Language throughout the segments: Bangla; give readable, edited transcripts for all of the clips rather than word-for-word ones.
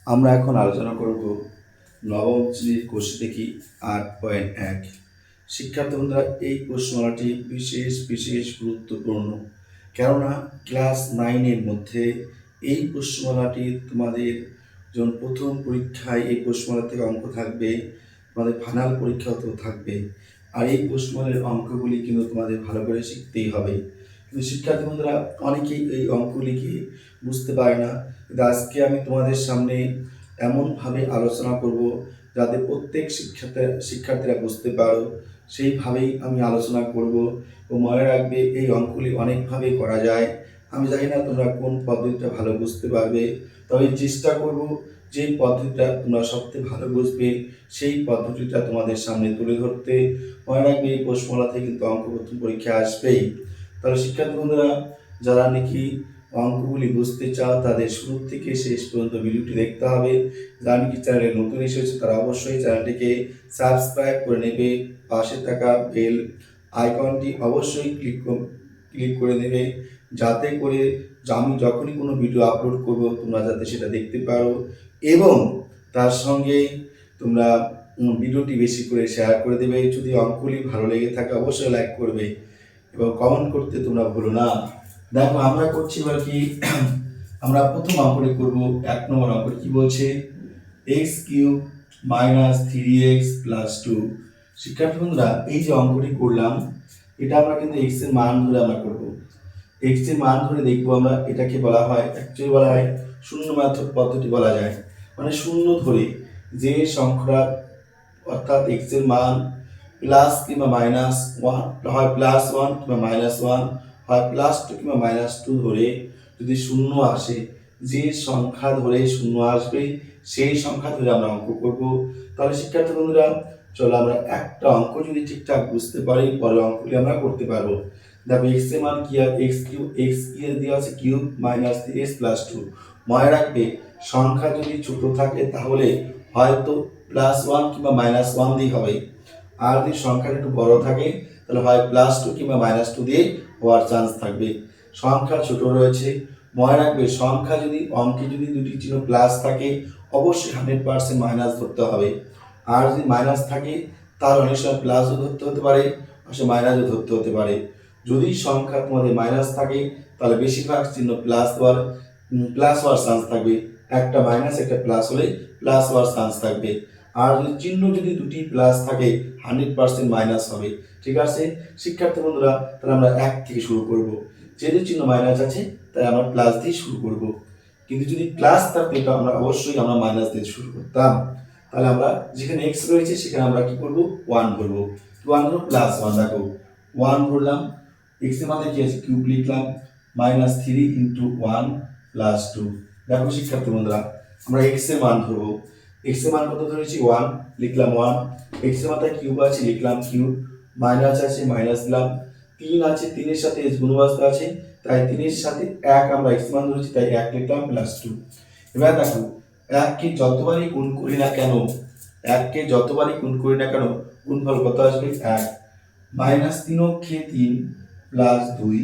আমরা এখন আলোচনা করব নবম শ্রেণীর কোর্স দেখি 8.1। শিক্ষার্থী বন্ধুরা, এই প্রশ্নমালাটি বিশেষ গুরুত্বপূর্ণ, কেননা ক্লাস 9-এর মধ্যে এই প্রশ্নমালাটি তোমাদের যখন প্রথম পরীক্ষায় এই প্রশ্নমালা থেকে অঙ্ক থাকবে, তোমাদের ফাইনাল পরীক্ষাতেও থাকবে। আর এই প্রশ্নমালার অঙ্কগুলি কিন্তু তোমাদের ভালো করে শিখতেই হবে। কিন্তু শিক্ষার্থী বন্ধুরা, অনেকেই এই অঙ্কগুলিকে বুঝতে পারে না। কিন্তু আজকে আমি তোমাদের সামনে এমনভাবে আলোচনা করব যাতে প্রত্যেক শিক্ষার্থীরা বুঝতে পারো, সেইভাবেই আমি আলোচনা করব। ও মনে রাখবে, এই অঙ্কগুলি অনেকভাবে করা যায়। আমি জানি না তোমরা কোন পদ্ধতিটা ভালো বুঝতে পারবে, তবে চেষ্টা করব যে পদ্ধতিটা তোমরা সবথেকে ভালো বুঝবে সেই পদ্ধতিটা তোমাদের সামনে তুলে ধরতে। মনে রাখবে, এই প্রশ্নমালা থেকে কিন্তু অঙ্ক প্রথম পরীক্ষা আসবেই। তাহলে শিক্ষার্থী বন্ধুরা, যারা নাকি অঙ্কগুলি বুঝতে চাও তাদের শুরু থেকে শেষ পর্যন্ত ভিডিওটি দেখতে হবে। যারা নাকি চ্যানেলে নতুন এসেছে তারা অবশ্যই চ্যানেলটিকে সাবস্ক্রাইব করে নেবে, পাশে থাকা বেল আইকনটি অবশ্যই ক্লিক করে নেবে, যাতে করে আমি যখনই কোনো ভিডিও আপলোড করব তোমরা যাতে সেটা দেখতে পারো। এবং তার সঙ্গে তোমরা ভিডিওটি বেশি করে শেয়ার করে দেবে। যদি অঙ্কগুলি ভালো লেগে থাকে অবশ্যই লাইক করবে এবং কমেন্ট করতে তোমরা ভুলো না। দেখো, আমরা করছি এবার কি, আমরা প্রথম অঙ্কটি করব। 1 নম্বর অঙ্কটি কি বলছে, x³ - 3x + 2। শিক্ষার্থী বন্ধুরা, এই যে অঙ্কটি করলাম, এটা আমরা কিন্তু x এর মান ধরে আমরা করব। x এর মান ধরে দেখব আমরা। এটাকে বলা হয়, অ্যাকচুয়ালি বলা হয় শূন্য মেথড পদ্ধতি বলা যায়। মানে শূন্য ধরে যে সংখ্যা, অর্থাৎ x এর মান প্লাস কিংবা মাইনাস 1 হয়, +1 কিংবা -1 হয়, +2 কিংবা -2 ধরে যদি শূন্য আসে, যে সংখ্যা ধরে শূন্য আসবে সেই সংখ্যা ধরে আমরা অঙ্ক করব। তাহলে শিক্ষার্থী বন্ধুরা, চলো আমরা একটা অঙ্ক যদি ঠিকঠাক বুঝতে পারি, পরের অঙ্কগুলি আমরা করতে পারবো। দেখো, x এর মান কি, x এর দেওয়া আছে কিউব -3x + 2। মনে রাখবে, সংখ্যা যদি ছোট থাকে তাহলে হয়তো +1 কিংবা -1 দিয়ে হবে, আর যদি সংখ্যাটা একটু বড় থাকে তাহলে হয় +2 কিংবা -2 দিয়ে হওয়ার চান্স থাকবে। সংখ্যা ছোট রয়েছে, মনে রাখবে সংখ্যা যদি অঙ্কে যদি দুটি চিহ্ন প্লাস থাকে অবশ্যই 100% মাইনাস ধরতে হবে। আর যদি মাইনাস থাকে তাহলে অনেক সময় প্লাসও ধরতে হতে পারে, অনেক সময় মাইনাসও ধরতে হতে পারে। যদি সংখ্যা তোমাদের মাইনাস থাকে তাহলে বেশিরভাগ চিহ্ন প্লাস হওয়ার চান্স থাকবে। একটা মাইনাস একটা প্লাস হলে প্লাস হওয়ার চান্স থাকবে। আর যদি চিহ্ন যদি দুটি প্লাস থাকে 100% মাইনাস হবে। ঠিক আছে শিক্ষার্থী বন্ধুরা, তাহলে আমরা 1 থেকে শুরু করব। যেহেতু চিহ্ন মাইনাস আছে তাই আমরা প্লাস দিয়ে শুরু করব, কিন্তু যদি প্লাস থাকতো এটা আমরা অবশ্যই মাইনাস দিয়ে শুরু করতাম। তাহলে আমরা যেখানে x রয়েছে সেখানে আমরা কি করব, 1 ধরব। 1 ধরো, +1। দেখো 1 ধরলাম, x এর মানে কি আছে, কিউব লিখলাম, -3 × 1 + 2। দেখো শিক্ষার্থী বন্ধুরা, আমরা x এর মান ধরব। x এর মান কত ধরেছি, 1, লিখলাম 1। x এর মাথায় কিউব আছে, লিখলাম কিউব, মাইনাস আছে, মাইনাস দিলাম, 3 আছে, 3 এর সাথে s গুণবাস্তু আছে, তাই 3 এর সাথে 1 আমরা x মান ধরেছি, তাই 1 লিখলাম +2। এবার দেখো, 1 কে যতবারই গুণ করি না কেন, 1 কে যতবারই গুণ করি না কেন গুণফল কত আসবে, 1। -3 অক্ষে 3 +2।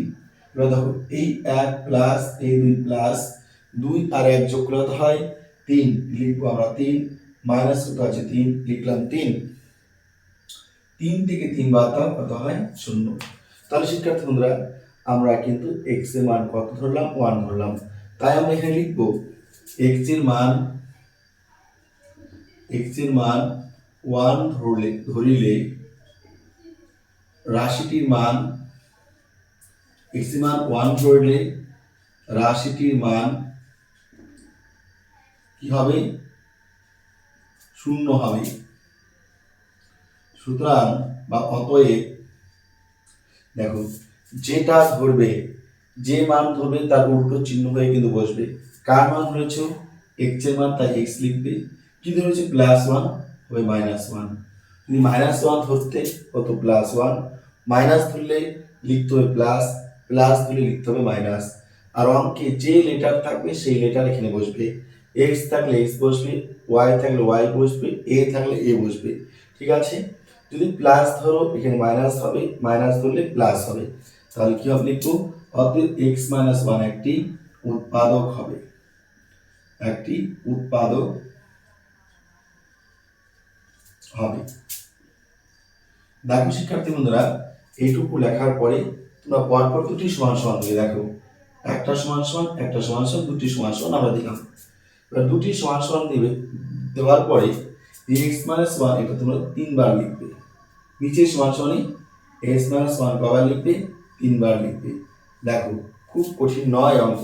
এবার দেখো, এই 1 প্লাস এই 2 প্লাস 2 আর 1 যোগ করলে কত হয়, 3। লিখবো আমরা 3, মাইনাস কত আছে, 3, লিখলাম 3। 3 থেকে 3 বাদ দাও, কত হয়, 0। তাহলে শিক্ষার্থী বন্ধুরা, আমরা কিন্তু x এর মান কত ধরলাম, 1 ধরলাম। তাই আমরা এখানে লিখব x এর মান 1 ধরিলে রাশিটির মান, x এর মান 1 ধরলে রাশিটির মান কি হবে, 0 হবে। সুতরাং বা অতএব, দেখো যেটা ধরবে, যে মান ধরবে তার উল্টো চিহ্ন হয়ে কিন্তু বসবে। কার মান ধরেছো, x এর মান, তাই x লিখবে। কি ধরেছে, +1 হবে -1। যদি -1 ধরতে কত, +1, মাইনাস ধরলে লিখতে হবে প্লাস, প্লাস ধরলে লিখতে হবে মাইনাস। আর অঙ্কে যে লেটার থাকবে সেই লেটার এখানে বসবে। x থাকলে x বসবে, y থাকলে y বসবে, a থাকলে a বসবে। ঠিক আছে, যদি প্লাস ধরো এখানে মাইনাস হবে, মাইনাস ধরলে প্লাস হবে। তাহলে কি হবে, লিখবো অতএব x - 1 একটি উৎপাদক হবে। একটি উৎপাদক হবে। দেখো শিক্ষার্থী বন্ধুরা, এইটুকু লেখার পরে তোমরা পরপর দুটি সমান সমান দিয়ে দেখো, একটা সমান সমান, একটা সমান সমান, দুটি সমান সমান আমরা দিলাম। এবার দুটি সমান সমান দেওয়ার পরে এক্স মাইনাস ওয়ান এটা তোমরা তিনবার লিখবে। নিচে সমান সমানই এক্স মাইনাস ওয়ান কবার লিখবে? তিনবার লিখবে। দেখো খুব কঠিন নয় অঙ্ক।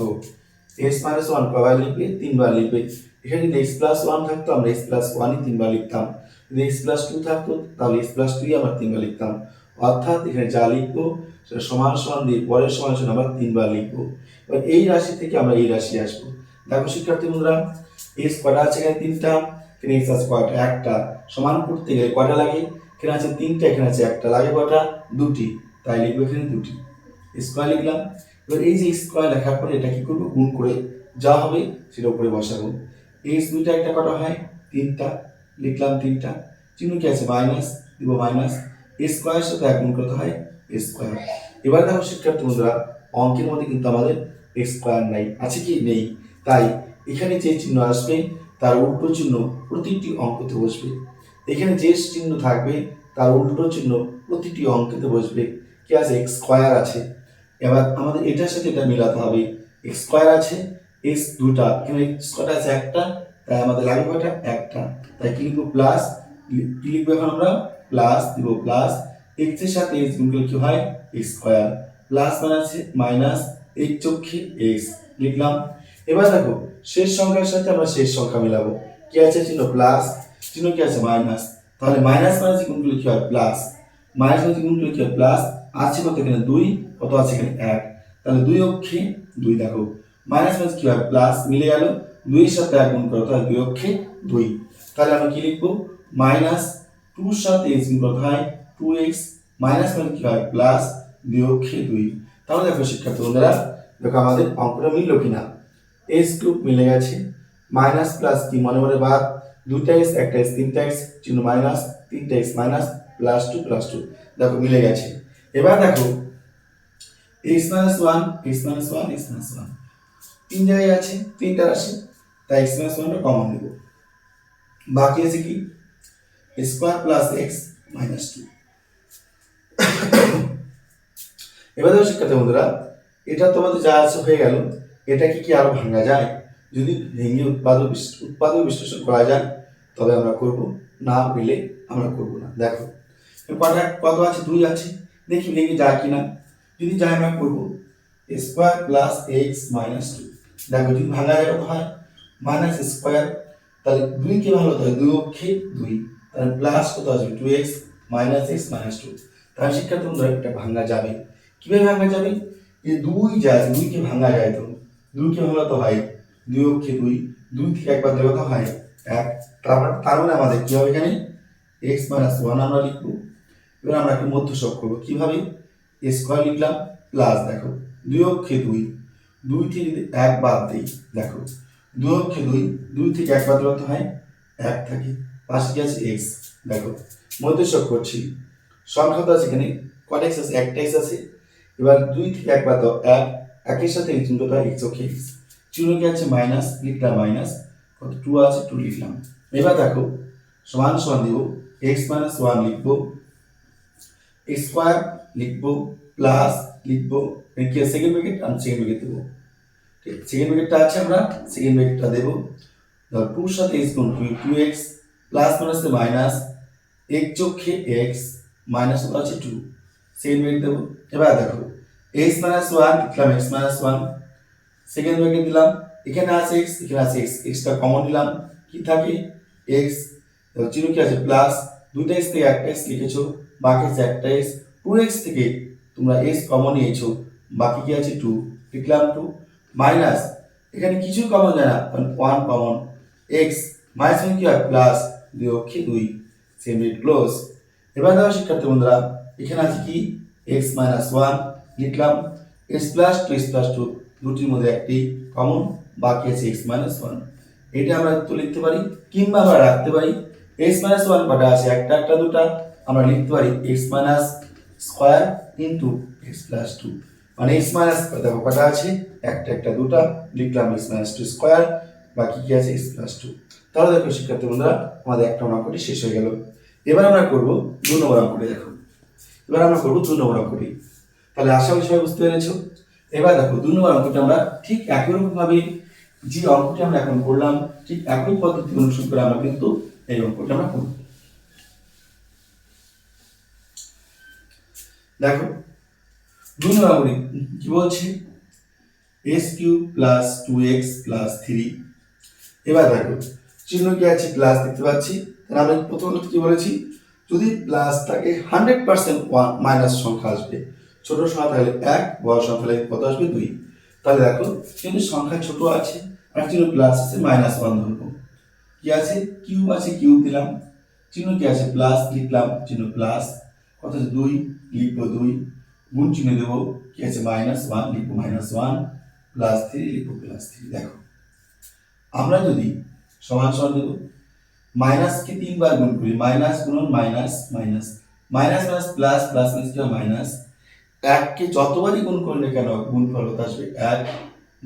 এক্স মাইনাস ওয়ান কবার লিখবে? তিনবার লিখবে। এখানে যদি এক্স প্লাস ওয়ান থাকতো আমরা এক্স প্লাস ওয়ানই তিনবার লিখতাম, যদি এক্স প্লাস টু থাকতো তাহলে এক্স প্লাস টুই আমরা তিনবার লিখতাম। অর্থাৎ এখানে যা লিখবো সেটা সমান সমান দিয়ে পরের সমান সমান আমরা তিনবার লিখবো। এবার এই রাশি থেকে আমরা এই রাশি আসবো। দেখো শিক্ষার্থী বন্ধুরা, এক্স কটা আছে? এখানে তিনটা। এখানে এক্স আছে কয়টা? একটা। সমান করতে গেলে কয়টা লাগে? এখানে আছে তিনটা, এখানে আছে একটা, লাগে কয়টা? দুটি। তাই লিখবো এখানে দুটি। স্কোয়ার লিখলাম। এবার এই যে স্কোয়ার লেখার পরে এটা কি করবো? গুণ করে যা হবে সেটা উপরে বসাবো। এক্স দুইটা একটা কটা হয়? তিনটা। লিখলাম তিনটা। চিহ্ন কি আছে? মাইনাস, দিব মাইনাস। স্কোয়ারের সাথে এক গুণ করতে হয় স্কোয়ার। এবার দেখো শিক্ষার্থী বন্ধুরা, অঙ্কের মধ্যে কিন্তু আমাদের স্কোয়ার নাই, আছে কি? নেই। তাই এখানে যে চিহ্ন আসবে তার উল্টো চিহ্ন প্রতিটি অঙ্কতে বসবে। এখানে যে চিহ্ন থাকবে তার উল্টো চিহ্ন প্রতিটি অঙ্কতে বসবে। কি আছে? এক্স স্কোয়ার আছে। এবার আমাদের এটার সাথে এটা মিলাতে হবে। এক্স স্কোয়ার আছে, এক্স দুটা, এখানে এক্স কটা আছে? একটা। তাই আমাদের লাগবে কয়টা? একটা। তাই কি লিখবো? প্লাস। কি লিখবো এখন আমরা? প্লাস দিব। প্লাস এক্স এর সাথে এক্স গুণ করলে কি হয়? X square. প্লাস মাইনাসে মাইনাস, এক চোখে এক্স লিখলাম। এবার দেখো শেষ সংখ্যার সাথে আমরা শেষ সংখ্যা মিলাবো। কি আছে? চিহ্ন প্লাস, চিহ্ন কি আছে? মাইনাস। তাহলে মাইনাস মাইনাস গুণ করলে কি হয়? প্লাস। মাইনাস মাইনাস গুণ করলে কি হয়? প্লাস। আছে কত এখানে? দুই। কত আছে এখানে? এক। তাহলে দুই অক্ষে দুই। দেখো মাইনাস মাইনাস কি হয়? প্লাস, মিলে গেল। দুইয়ের সাথে এক গুণ করতে হয়, দুই অক্ষে দুই। তাহলে আমরা কি লিখবো? মাইনাস টুর সাথে এক্স গুণ করতে হয় টু এক্স, মাইনাস মানে কি হয়? প্লাস, দুই অক্ষে দুই। তাহলে দেখো শিক্ষার্থী বন্ধুরা, দেখো আমাদের অঙ্কটা মিলল কিনা। এক্স কিউব মিলে গেছে। মাইনাস প্লাস কি মনে মনে বাদ, দুইটা এক্স একটা এক্স তিনটা এক্স, চিহ্ন মাইনাস, তিনটা x minus, plus two plus two. দেখো মিলে গেছে। এবার দেখো x minus one, x minus one, x minus one তিন জায়গায় আছে, তিনটা রাশি, তাই এক্স মাইনাস ওয়ানটা কমন নেব। বাকি আছে কি? Square plus x minus two. এবার দেখো শিক্ষার্থী বন্ধুরা, এটা তোমাদের যা আছে হয়ে গেল। এটাকে কি আরো ভাঙা যায়? যদি ভেঙে উৎপাদক বিশ্লেষণ করা যায় তবে আমরা করব, না পেলে আমরা করব না। দেখো কটা কত আছে? দুই আছে। দেখি ভেঙে যায় কিনা। যদি যায় আমরা করব square plus x minus two. দেখো যদি ভাঙা যায় কত হয়? Minus square. তাহলে দুই কে ভালো হয়? দুই অক্ষে দুই। তাহলে প্লাস কত আসবে? Two x minus x minus two. তাহলে শিক্ষার্থী বন্ধুরা এটা ভাঙা যাবে। কিভাবে ভাঙা যাবে? এই দুই যায়, দুইকে ভাঙা যায় তো দুইকে ভাঙা তো হয় দুই অক্ষে দুই, দুই থেকে একবার দেওয়া তো হয় এক। তার মানে আমাদের কি হবে? এখানে এক্স মাইনাস ওয়ান আমরা লিখবো। এবার আমরা একটা মধ্যসক করবো। কিভাবে? স্কোয়ার লিখলাম প্লাস, দেখো দুই অক্ষে দুই, দুই থেকে যদি এক বাদ দিই, দেখো দুই অক্ষে দুই, দুই থেকে এক বাদ দিলে হয় এক থাকে, পাশে কি আছে? এক্স। দেখো মধ্যসক করছি। সংখ্যা তো আছে এখানে, কত এক্স আছে? একটা এক্স আছে। এবার দুই থেকে এক বাদ দাও, এক, একের সাথে এক্স গুণ করতে হয় এক্স অক্ষে এক্স। চিহ্ন কি আছে? মাইনাস, লিখলাম মাইনাস। কত? টু আছে, টু লিখলাম। এবার দেখো সমান সমান দিব, এক্স মাইনাস ওয়ান লিখবো, এক্স স্কোয়ার লিখবো, প্লাস লিখবো, কি সেকেন্ড ব্র্যাকেট আমি সেকেন্ড ব্র্যাকেট দেবো। ঠিক সেকেন্ড ব্র্যাকেটটা আছে, আমরা সেকেন্ড ব্র্যাকেটটা দেবো। ধর টুর সাথে এক্স গুণ two x, plus minus minus, এক চোখে এক্স মাইনাস কত আছে? টু। সেকেন্ড ব্র্যাকেট দেবো। এবার দেখো এক্স মাইনাস ওয়ান লিখলাম, x minus one, second bracket দিলাম। এখানে আছে এক্স, এখানে আছে এক্স, এক্সটা কমন নিলাম, কি থাকে? এক্স। চিহ্ন কি আছে? প্লাস, দুইটা এক্স থেকে একটা এক্স লিখেছো, বাকি আছে একটা এক্স। টু এক্স থেকে তোমরা এক্স কমন নিয়েছো, বাকি কি আছে? টু, লিখলাম টু। মাইনাস, এখানে কিছু কমন যায় না, ওয়ান কমন, এক্স মাইনাস কি হয়? প্লাস, দুই অক্ষে দুই, সেম রেট ক্লোজ। এবার দেখো শিক্ষার্থী বন্ধুরা, এখানে আছে কি? এক্স মাইনাস ওয়ান লিখলাম, x plus two, x plus two দুটির মধ্যে একটি কমন, বাকি আছে এক্স মাইনাস ওয়ান। এটা আমরা তো লিখতে পারি, কিংবা আমরা রাখতে পারি এক্স মাইনাস ওয়ান কটা আছে? একটা একটা দুটা, আমরা লিখতে পারি x minus square into x plus two. মানে এক্স মাইনাস দেখো কটা আছে? একটা একটা দুটা, লিখলাম এক্স মাইনাস টু স্কোয়ার বাকি কি আছে x+2। তাহলে দেখো শিক্ষার্থী বন্ধুরা আমাদের একটা অঙ্কটি শেষ হয়ে গেল। এবার আমরা করব 2 নম্বর অঙ্কটি। দেখো এবার আমরা করব 2 নম্বর অঙ্কটি। তাহলে আশা করি সবাই বুঝতে পেরেছো। এবার দেখো 2 নম্বর অঙ্কটি আমরা ঠিক একই রকম ভাবে যে অঙ্কটি আমরা এখন করলাম ঠিক একই পদ্ধতি অনুসরণ করে আমরা কিন্তু এই অঙ্কটি আমরা করব। দেখো 2 নম্বর অঙ্কটি কি বলছে s³ + 2x + 3। এবার দেখো চিহ্ন কি আছে প্লাস দেখতে পাচ্ছি। তাহলে আমরা প্রথমত কি বলেছি যদি প্লাস থাকে 100% মাইনাস সংখ্যা আসবে। ছোট সংখ্যা তাহলে 1, বড় সংখ্যা তাহলে কত আসবে 2। তাহলে দেখো কিন্তু সংখ্যা ছোট আছে আর চিহ্ন প্লাস আছে -1 ধরবো। কি আছে কিউব আছে কিউব দিলাম, চিহ্ন কি আছে প্লাস লিখলাম, চিহ্ন প্লাস কত আছে 2 লিখবো 2, গুণ চিহ্ন দেব কি আছে -1 লিখবো -1, +3 লিখবো +3। দেখো আমরা যদি সমান সমান দেব মাইনাস কে 3 বার গুণ করি, মাইনাস গুণন minus minus minus minus plus plus minus কি মাইনাস, 1 কে যতবারই গুণ করলে কেন গুণফল হতে আসবে 1,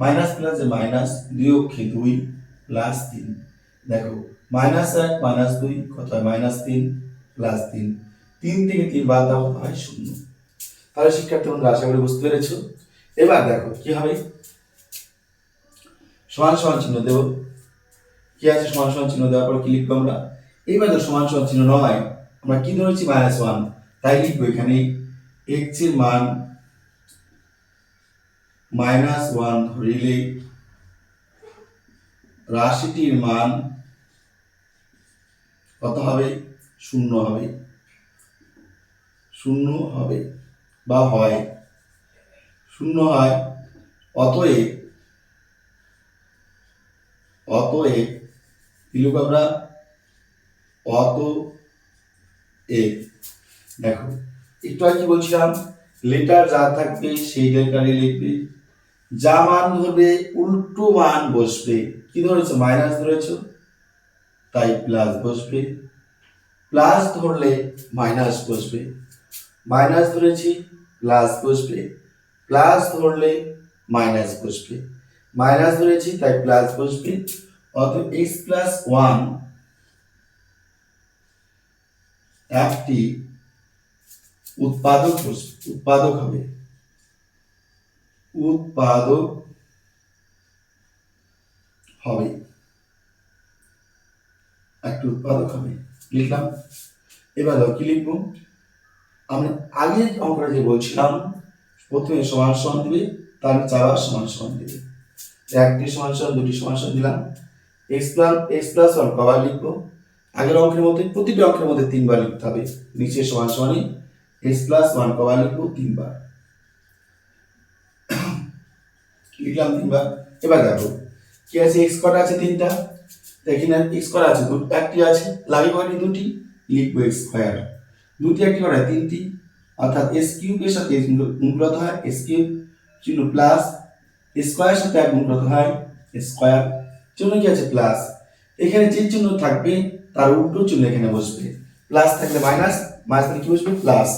মাইনাস প্লাস যে মাইনাস 2 অক্ষে 2 প্লাস 3। দেখো -1 -2 কত হয় -3 প্লাস 3, 3 থেকে 3 বাদ দাও হয় 0। তাহলে শিক্ষার্থী বন্ধুরা আশা করি বুঝতে পেরেছো। এবার দেখো কি হবে সমান সমান চিহ্ন দেব, কি আছে সমান সমান চিহ্ন দেওয়ার পর কি লিখবো আমরা, এইবার তো সমান সমান চিহ্ন নয় আমরা কি ধরেছি -1, তাই লিখবো এখানে x এর মান -1 ধরিলে রাশিটির মান কত হবে 0 হবে, 0 হবে বা হয় 0 হয়। অতএব কি লিখব আমরা অতএব। দেখো একটু আগে কি বলছিলাম লেটার যা থাকবে সেই লেটারে লিখবে, যা মান ধরবে উল্টো মান বসবে। কি ধরেছো মাইনাস ধরেছো তাই প্লাস বসবে, প্লাস ধরলে মাইনাস বসবে, মাইনাস ধরেছি প্লাস বসবে, প্লাস ধরলে মাইনাস বসবে, মাইনাস ধরেছি তাই প্লাস বসবে। অতএব x+1 একটি উৎপাদক হবে, উৎপাদক হবে, একটি উৎপাদক হবে লিখলাম। এবার কি লিখবো আমরা আগে অঙ্কটা যে বলছিলাম প্রথমে সমান সমান দিবে তার চার সমান সমান দিবে, একটি সমান সমান দুটি সমান সমান দিলাম। x+1 কবার লিখবো আগের অঙ্কের মধ্যে প্রতিটি অঙ্কের মধ্যে 3 বার লিখতে হবে, নিচে সমান সমানই x+1 কবার লিখবো 3 বার লিখলাম 3 বার। এবার দেখো কি আছে x কটা আছে 3টা, এখানে x কটা আছে একটি আছে, লাগে কয়টি দুটি লিখবো x², দুটি একটি কটা 3টি, অর্থাৎ s³ এর সাথে গুণ করতে হয় s³ চিহ্ন প্লাস, স্কয়ার সাথে এক গুণ করতে হয় স্কয়ার, চিহ্ন কি আছে প্লাস, এখানে যে চিহ্ন থাকবে তার উল্টো চিহ্ন এখানে বসবে, প্লাস থাকলে মাইনাস, মাইনাস থাকলে কি বসবে প্লাস।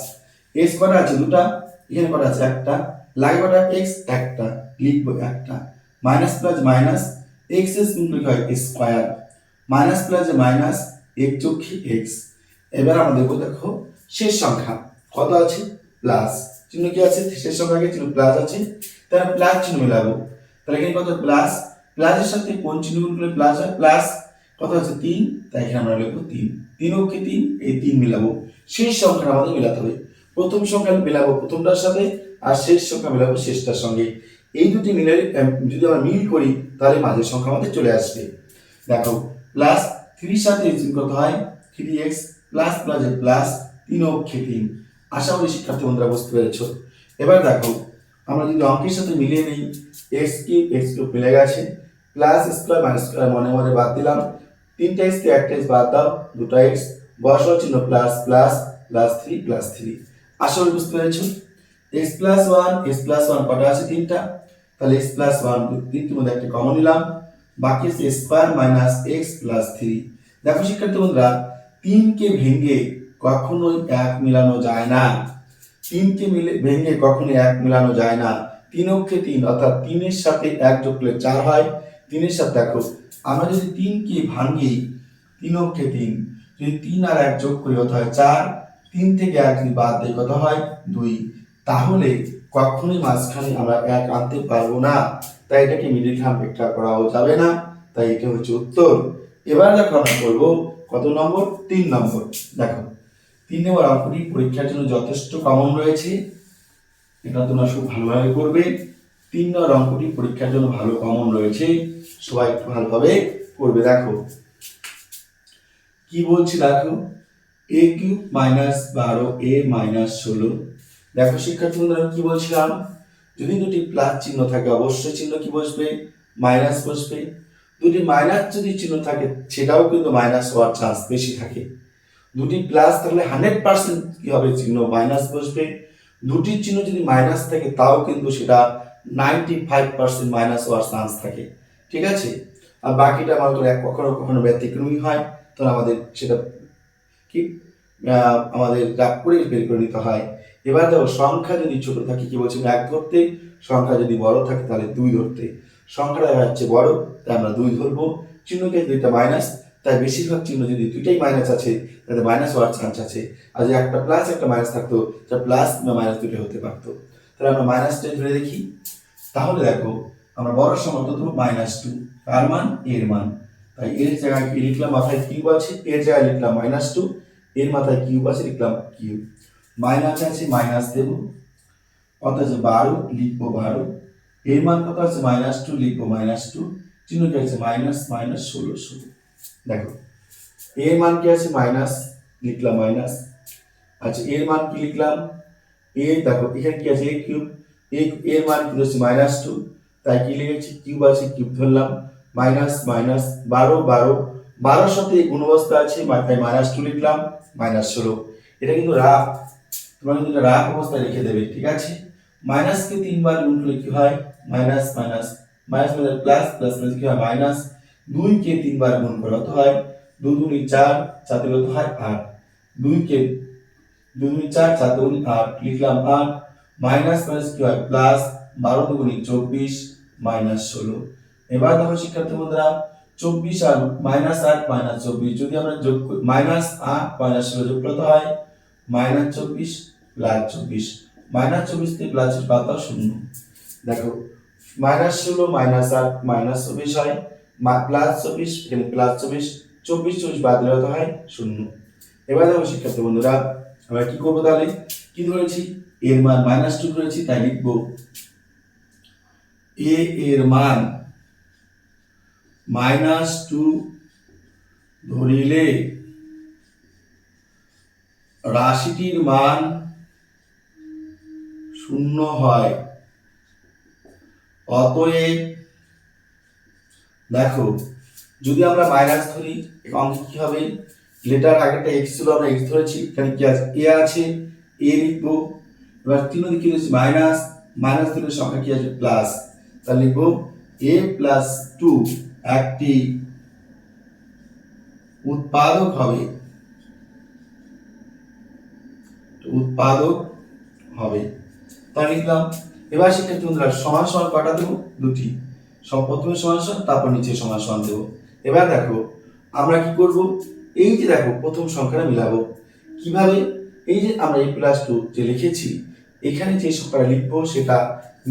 s কটা আছে দুটা, এখানে কটা আছে একটা, লাগে কটা x একটা লিখবো একটা, মাইনাস প্লাস মাইনাস x এর গুণ করলে হয় square, minus plus minus x যোগ x। এবার আমরা দেখো দেখো শেষ সংখ্যা কত আছে প্লাস, চিহ্ন কি আছে শেষ সংখ্যা আগে চিহ্ন প্লাস আছে তাহলে প্লাস চিহ্ন মেলাবো, তাহলে এখানে কত প্লাস, প্লাসের সাথে কোন চিহ্ন গুণ করলে প্লাস হয় প্লাস, কত আছে 3 তাই এখানে আমরা লিখবো 3, 3 অক্ষে 3 এই 3 মেলাবো, শেষ সংখ্যাটা আমাদের মেলাতে হবে, প্রথম সংখ্যা মেলাবো প্রথমটার সাথে আর শেষ সংখ্যা মেলাবো শেষটার সঙ্গে, এই দুটি মিলে যদি আমরা মিল করি তাহলে মাঝের সংখ্যা আমাদের চলে আসবে। দেখো প্লাস 3 সাথে গুণ কত হয় 3x প্লাস প্লাস প্লাস 3 অক্ষে 3। আশা করি শিক্ষার্থী বন্ধুরা বুঝতে পেরেছো। এবার দেখো আমরা যদি অঙ্কের সাথে মিলিয়ে নিই x³ মিলে গেছে, প্লাস স্কয়ার মাইনাস স্কয়ার মনে মনে বাদ দিলাম, 3টা x কে একটা x বাদ দাও 2টা x, বসাও চিহ্ন প্লাস প্লাস প্লাস 3 প্লাস 3। আশা করি বুঝতে পেরেছো। x+1 কটা আছে 3টা, তাহলে x+1 তিনটির মধ্যে একটা কমন নিলাম, বাকি আছে স্কয়ার মাইনাস x প্লাস 3। দেখো শিক্ষার্থী বন্ধুরা 3 কে ভেঙে কখনোই 1 মিলানো যায় না, 3 কে ভেঙে কখনোই 1 মিলানো যায় না, 3 অক্ষে 3 অর্থাৎ 3 এর সাথে 1 যোগ করলে 4 হয়, তিনের সাথে দেখো আমরা যদি 3কে ভাঙি, 3 অক্ষে 3, যদি 3 আর 1 যোগ করি কত হয় 4, 3 থেকে 1 যদি বাদ দেয় কত হয় 2, তাহলে কখনোই মাঝখানে আমরা 1 আনতে পারবো না, তাই এটাকে মিডিল টার্ম ভেক্টর করাও যাবে না, তাই এটা হচ্ছে উত্তর। এবার দেখো আমরা করবো কত নম্বর, 3 নম্বর। দেখো 3 নম্বর অঙ্কটি পরীক্ষার জন্য যথেষ্ট কমন রয়েছে, এটা তোমরা খুব ভালোভাবে করবে। 3 নম্বর অঙ্কটি পরীক্ষার জন্য ভালো কমন রয়েছে, সবাই একটু ভালোভাবে করবে। দেখো কি বলছি, দেখো a cube minus 12 a minus 16। দেখো শিক্ষার্থী বন্ধুরা কি বলছিলাম, যদি দুটি প্লাস চিহ্ন থাকে অবশ্যই চিহ্ন কি বসবে, মাইনাস বসবে। দুটি মাইনাস যদি চিহ্ন থাকে সেটাও কিন্তু মাইনাস হওয়ার চান্স বেশি থাকে। দুটি প্লাস থাকলে 100% কি হবে, চিহ্ন মাইনাস বসবে। দুটি চিহ্ন যদি মাইনাস থাকে তাও কিন্তু সেটা 95% মাইনাস হওয়ার চান্স থাকে, ঠিক আছে। আর বাকিটা আমাদের কখনো কখনো ব্যতিক্রমী হয়, তো আমাদের সেটা কি আমাদের রাগ করে বের করে নিতে হয়। এবার দেখো সংখ্যা যদি ছোট থাকে কি বলছি 1 ধরতে, সংখ্যা যদি বড় থাকে তাহলে 2 ধরতে। সংখ্যাটা হচ্ছে বড় তাই আমরা 2 ধরবো, চিহ্নকে দুইটা মাইনাস, তাই বেশিরভাগ চিহ্ন যদি দুইটাই মাইনাস আছে তাহলে মাইনাস হওয়ার চান্স আছে। আর যদি একটা প্লাস একটা মাইনাস থাকতো তা প্লাস বা মাইনাস দুটো হতে পারতো, তাহলে আমরা মাইনাসটাই ধরে দেখি। তাহলে দেখো আমরা বড় সংখ্যা ধরবো -2, কার মান, এর মান, তাই এর জায়গায় কি লিখলাম, মাথায় কিউব আছে, এর জায়গায় লিখলাম -2, এর মাথায় কিউব আছে লিখলাম কিউব, মাইনাস আছে মাইনাস দেব, কত আছে 12 লিখবো 12, এর মান কত আছে -2 লিখবো -2, চিহ্ন কি আছে মাইনাস মাইনাস 16। দেখো এর মান কি আছে মাইনাস লিখলাম মাইনাস, আচ্ছা এর মান কি লিখলাম এ, দেখো এখানে কি আছে a কিউব, এর মান কি হচ্ছে -2, তাই কি লিখেছি কিউব আছে কিউব ধরলাম, মাইনাস মাইনাস 12 12, 12 সাথে গুণ অবস্থা আছে তাই -2 লিখলাম -16। এটা কিন্তু রাফ, তোমরা কিন্তু এটা রাফ অবস্থায় লিখে দেবে, ঠিক আছে। মাইনাসকে 3 বার গুণ করলে কি হয় মাইনাস মাইনাস মাইনাস মানে প্লাস, প্লাস মানে কি হয় মাইনাস, 2 কে 3 বার গুণ করলে কত হয় 2 2 4, 4 তে কত হয় 8, 2 কে 2 2 4, 4 2 8 লিখলাম 8, মাইনাস মাইনাস কি হয় প্লাস, 12 2 24 -16। এবার দেখো শিক্ষার্থী বন্ধুরা 24 আর -8 -24 যদি আমরা যোগ করি -8 -16 যোগ করতে হয় -24 +24, -24 থেকে +24 বাদ দাও 0। দেখো -16 -8 -24 হয়, +24 এখানে +24, 24 24 বাদ দিলে কত হয় 0। এবার দেখো শিক্ষার্থী বন্ধুরা আমরা কি করব, তাহলে কি ধরেছি এর মান -2 ধরেছি তাই লিখব a এর মান -2 ধরিলে রাশিটির মান 0 হয়, অতএব দেখো যদি আমরা মাইনাস ধরি অঙ্ক কি হবে, লেটার আগেরটা x ছিল আমরা x ধরেছি, এখানে কি আছে a আছে a লিখবো, এবার তিন দিকে কি আছে মাইনাস, মাইনাস দিলে সংখ্যা কি আছে প্লাস, তাহলে লিখবো a + 2 একটি উৎপাদক হবে, উৎপাদক হবে, তাই লিখলাম। এবার শিক্ষার্থী বন্ধুরা সমান সমান কটা দেবো, দুটি, প্রথমে সমান সমান তারপর নিচে সমান সমান দেবো। এবার দেখো আমরা কি করব, এই যে দেখো প্রথম সংখ্যাটা মিলাবো কিভাবে, এই যে আমরা a+2 যে লিখেছি এখানে যে সংখ্যাটা লিখবো সেটা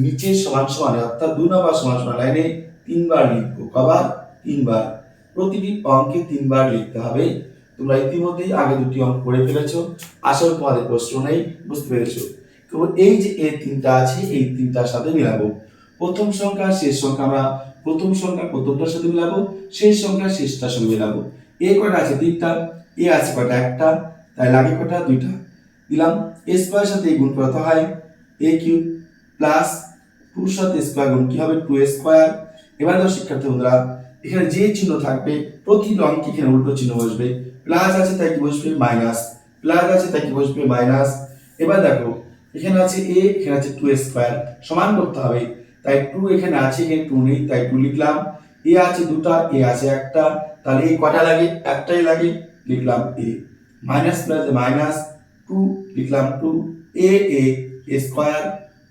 নিচের সমান সমানে অর্থাৎ 2 নম্বর সমান সমান লাইনে 3 বার লিখবো, কবার 3 বার, প্রতিটি অঙ্কে 3 বার লিখতে হবে। তোমরা ইতিমধ্যেই আগে দুটি অঙ্ক করে ফেলেছো, আশা করি তোমাদের প্রশ্ন নেই, বুঝতে পেরেছো। কেবল এই যে এই তিনটা আছে এই তিনটার সাথে মিলাবো, প্রথম সংখ্যা শেষ সংখ্যা আমরা প্রথম সংখ্যা প্রথমটার সাথে মিলাবো, শেষ সংখ্যা শেষটার সাথে মিলাবো। এ কয়টা আছে 3টা, এ আছে কয়টা 1টা, তাই লাগে কয়টা 2টা দিলাম। a স্কয়ার সাথে গুণ করতে হয় a কিউব প্লাস 2 সাথে স্কয়ার গুণ কি হবে 2a স্কয়ার। এবার দেখো শিক্ষার্থী বন্ধুরা এখানে যে চিহ্ন থাকবে প্রতি অঙ্কে এখানে উল্টো চিহ্ন বসবে, প্লাস আছে তাই কি বসবে মাইনাস, প্লাস আছে তাই কি বসবে মাইনাস। এবার দেখো এখানে আছে a, এখানে আছে 2a স্কয়ার, সমান করতে হবে, তাই 2 এখানে আছে এখানে 2 নেই তাই 2 লিখলাম, a আছে 2টা a আছে 1টা, তাহলে এই কয়টা লাগে একটাই লাগে লিখলাম a, মাইনাস প্লাস মাইনাস 2 লিখলাম 2 a square,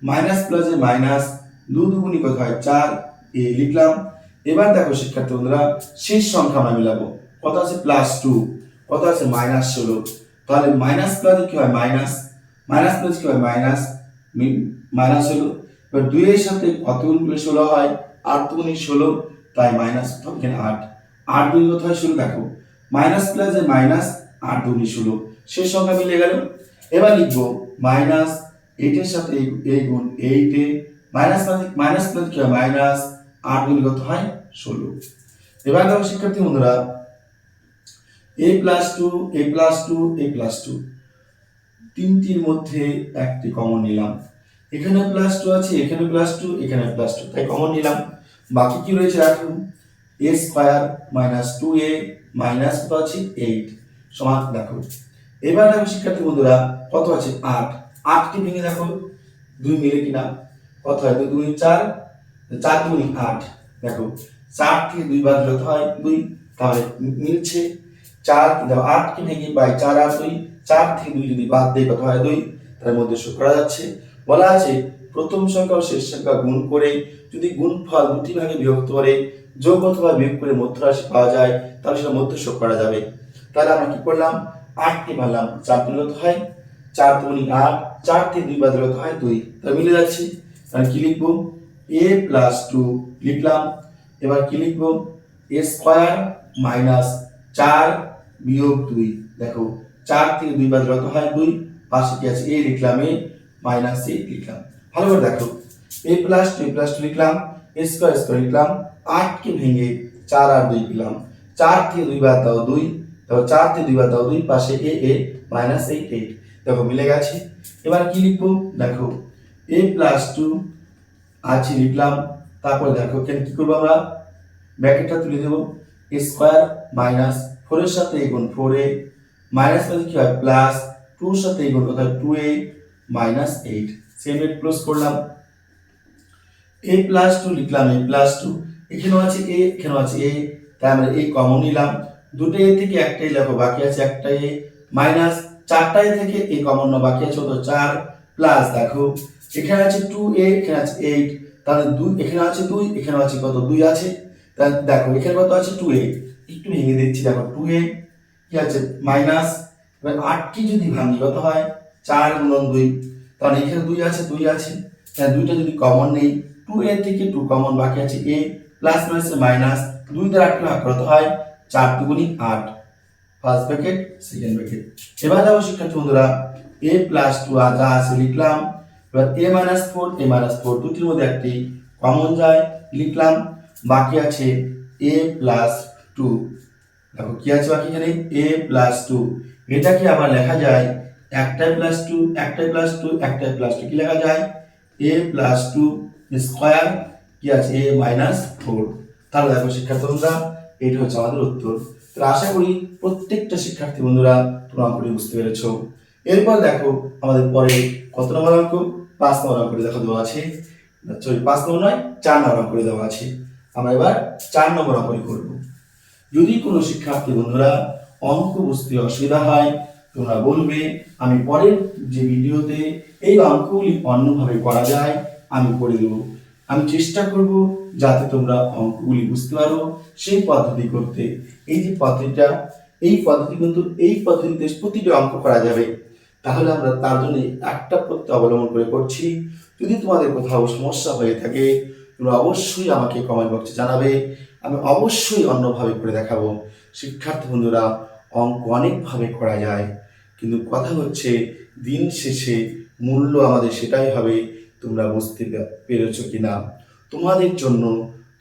minus plus minus 2 দুগুণী কত হয় 4 a লিখলাম। এবার দেখো শিক্ষার্থী বন্ধুরা শেষ সংখ্যা আমরা মিলাবো। কত আছে +2, কত আছে -16। তাহলে মাইনাস প্লাসে কি হয় মাইনাস, মাইনাস প্লাস কি হয় মাইনাস, মাইনাস হলো। এবার 2 এর সাথে কত গুণ করলে 16 হয়, 8 দুগুণে 16, তাই মাইনাস হবে এখানে 8, 8 দুই কত হয় 16। দেখো মাইনাস প্লাসে মাইনাস, 8 দুগুণে 16, শেষ সংখ্যা মিলে গেল। এবার লিখবো মাইনাস 8 এর সাথে এই গুণ 8 এ, মাইনাস প্লাস কি হয় মাইনাস, 8 গুণ কত হয় 16। এবার দেখো শিক্ষার্থী বন্ধুরা a+2 a+2 a+2 তিনটির মধ্যে একটি কমন নিলাম। এখানে +2 আছে, এখানে +2, এখানে +2, তাই কমন নিলাম। বাকি কি রয়েছে রাখুন, a square minus 2a minus কত আছে 8 সমান। দেখো এবার দেখো শিক্ষার্থী বন্ধুরা কত আছে 8, 8 কে ভেঙে দেখো 2 মিলে কিনা, কত হয় 2 2 4, 4 2 8। দেখো 4 থেকে 2 বাদ দিলে হয় 2, তাহলে মিলছে। 4 দাও 8 কে ভেঙে পাই 4 আর 2, 4 থেকে 2 যদি বাদ দেই কত হয় 2, তার মধ্যে যোগ করা যাচ্ছে। বলা আছে প্রথম সংখ্যা ও শেষ সংখ্যা গুণ করে যদি গুণফল দুটি ভাগে বিভক্ত করে যোগ অথবা বিয়োগ করে মধ্য রাশি পাওয়া যায় তাহলে সেটা মধ্য যোগ করা যাবে। তাহলে আমরা কি করলাম 8 কে ভাঙলাম, 4 গুণ কত হয় 4 দুগুণ 8, 4 থেকে 2 বাদ দিলে কত হয় 2, তাহলে মিলে যাচ্ছে। তাহলে কি লিখবো a+2 লিখলাম। এবার কি লিখবো a স্কয়ার মাইনাস 4 বিয়োগ 2। দেখো 4 থেকে 2 বাদ দিলে কত হয় 2, পাশে কি আছে a লিখলাম, a মাইনাস a লিখলাম। ভালো করে দেখো a+2 লিখলাম, a স্কয়ার স্কয়ার লিখলাম, 8 কে ভেঙে 4 আর 2 পেলাম, 4 থেকে 2 বাদ দাও 2, দেখো 4 থেকে 2 বাদ দাও 2, পাশে a মাইনাস 8। দেখো মিলে গেছে। এবার কি লিখবো দেখো a+2 আছে লিখলাম, তারপরে দেখো এখানে কি করবো আমরা ব্র্যাকেটটা তুলে দেব, a স্কয়ার মাইনাস 4 এর সাথে a গুণ 4a মাইনাস মানে কি হয় প্লাস 2 এর সাথে a গুণ কত হয় 2a minus 8। Same rate close করলাম। a+2 লিখলাম, a+2 এখানেও আছে a, এখানেও আছে a, তাই আমরা a কমন নিলাম। দুটো a থেকে একটাই লেখো, বাকি আছে একটা a মাইনাস 4টা a থেকে a কমন না, বাকি আছে কত 4 প্লাস দেখো এখানে আছে 2a, এখানে আছে 8, তাহলে 2 এখানে আছে 2, এখানে আছে কত 2 আছে, তাহলে দেখো এখানে কত আছে 2a, একটু ভেঙে দিচ্ছি। দেখো 2a কি আছে মাইনাস, এবার 8 কে যদি ভাঙি কত হয় 4 গুণন 2, তাহলে এখানে 2 আছে 2 আছে, তাহলে দুইটা যদি কমন নেই 2a থেকে 2 কমন, বাকি আছে a প্লাস মাইনাস মাইনাস 2 দ্বারা 8 ভাগ করতে হয় 4 দুগুণী 8, ফার্স্ট ব্র্যাকেট সেকেন্ড ব্র্যাকেট। এবার দেখো শিক্ষার্থী বন্ধুরা a+2 যা আছে লিখলাম। এবার a-4 দুটির মধ্যে একটি কমন যায় লিখলাম, বাকি আছে a+2। দেখো কি আছে বাকি এখানে a+2, এটাকে আবার লেখা যায় একটাই +2 একটাই +2 একটাই +2, কি লেখা যায় a+2 স্কয়ার কি আছে a-4। তাহলে দেখো শিক্ষার্থী বন্ধুরা এটা হচ্ছে আমাদের উত্তর। তো আশা করি প্রত্যেকটা শিক্ষার্থী বন্ধুরা তোমরা অঙ্কটি বুঝতে পেরেছো। এরপর দেখো আমাদের পরে কত নম্বর অঙ্ক, 5 নম্বর অঙ্ক দেখো দেওয়া আছে, সরি 5 নম্বর নয় 4 নম্বর অঙ্ক দেওয়া আছে। আমরা এবার 4 নম্বর অঙ্কটি করব। যদি কোনো শিক্ষার্থী বন্ধুরা অঙ্ক বুঝতে অসুবিধা হয় তোমরা বলবে, আমি পরের যে ভিডিওতে এই অঙ্কগুলি অন্যভাবে করা যায় আমি করে দেব। আমি চেষ্টা করব যাতে তোমরা অঙ্কগুলি বুঝতে পারো সেই পদ্ধতি করতে। এই যে পদ্ধতিটা, এই পদ্ধতি কিন্তু এই পদ্ধতিতে প্রতিটি অঙ্ক করা যাবে। তাহলে আমরা তার জন্য একটা পদ্ধতি অবলম্বন করে করছি। যদি তোমাদের কোথাও সমস্যা হয়ে থাকে তোমরা অবশ্যই আমাকে কমেন্ট বক্সে জানাবে, আমি অবশ্যই অন্যভাবে করে দেখাবো। শিক্ষার্থী বন্ধুরা অঙ্ক অনেকভাবে করা যায়, কিন্তু কথা হচ্ছে দিন শেষে মূল্য আমাদের সেটাই হবে তোমরা বুঝতে পেরেছো কিনা। তোমাদের জন্য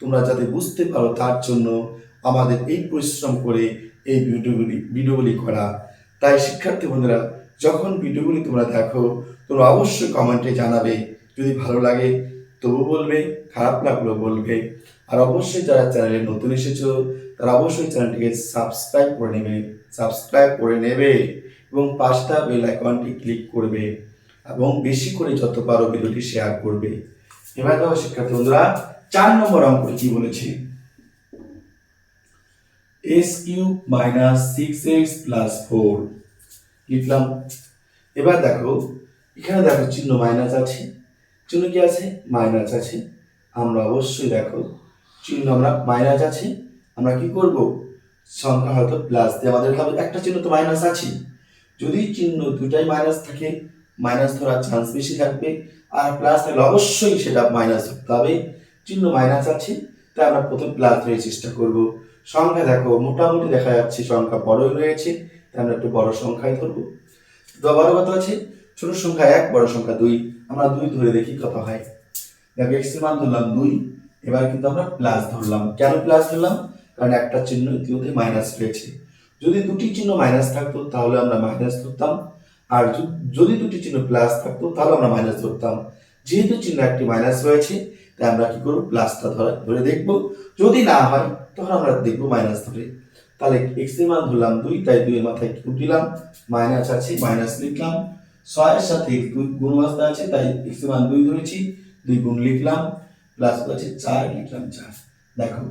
তোমরা যাতে বুঝতে পারো তার জন্য আমাদের এই পরিশ্রম করে এই ভিডিওগুলি করা। তাই শিক্ষার্থী বন্ধুরা যখন ভিডিওগুলি তোমরা দেখো তোমরা অবশ্যই কমেন্টে জানাবে, যদি ভালো লাগে তবু বলবে, খারাপ লাগলেও বলবে। আর অবশ্যই যারা চ্যানেলে নতুন এসেছো তারা অবশ্যই চ্যানেলটিকে সাবস্ক্রাইব করে নেবে এবং পাঁচটা বেল আইকনটি ক্লিক করবে এবং বেশি করে যত পারো ভিডিওটি শেয়ার করবে। এবার দেখো শিক্ষার্থী বন্ধুরা 4 নম্বর অঙ্কটি কি বলেছে, s³ - 6x + 4 লিখলাম। এবার দেখো এখানে দেখো চিহ্ন মাইনাস আছে, চিহ্ন কি আছে মাইনাস আছে। আমরা অবশ্যই দেখো চিহ্ন আমরা মাইনাস আছে, আমরা কি করব সংখ্যা হয়তো প্লাস দিয়ে আমাদের হবে, একটা চিহ্ন তো মাইনাস আছে, যদি চিহ্ন দুটাই মাইনাস থাকে মাইনাস ধরার চান্স বেশি থাকবে, আর প্লাস থাকলে অবশ্যই সেটা মাইনাস ধরতে হবে। চিহ্ন মাইনাস আছে তাই আমরা প্রথমে প্লাস ধরে চেষ্টা করব। সংখ্যা দেখো মোটামুটি দেখা যাচ্ছে সংখ্যা বড়ই রয়েছে, তাই আমরা একটু বড় সংখ্যায় ধরবো। বড় কত আছে, ছোট সংখ্যা 1, বড় সংখ্যা 2, আমরা 2 ধরে দেখি কত হয়। দেখো x এর মান ধরলাম 2, এবার কিন্তু আমরা প্লাস ধরলাম। কেন প্লাস ধরলাম, কারণ একটা চিহ্ন ইতিমধ্যে মাইনাস রয়েছে, যদি দুটি চিহ্ন মাইনাস থাকতো তাহলে আমরা মাইনাস ধরতাম, আর যদি দুটি চিহ্ন প্লাস থাকতো তাহলে আমরা মাইনাস ধরতাম। যেহেতু চিহ্ন একটি মাইনাস রয়েছে তাই আমরা কি করব প্লাসটা ধরে দেখব, যদি না হয় তখন আমরা দেখব মাইনাস ধরে। তাহলে x এর মান ধরলাম 2, তাই 2 এর মাথায় কিউব দিলাম, মাইনাস আছে মাইনাস লিখলাম, 6 এর সাথে 2 গুণ অবস্থা আছে তাই x এর মান 2 ধরেছি, 2 গুণ লিখলাম, প্লাস আছে 4 লিখলাম 4। দেখো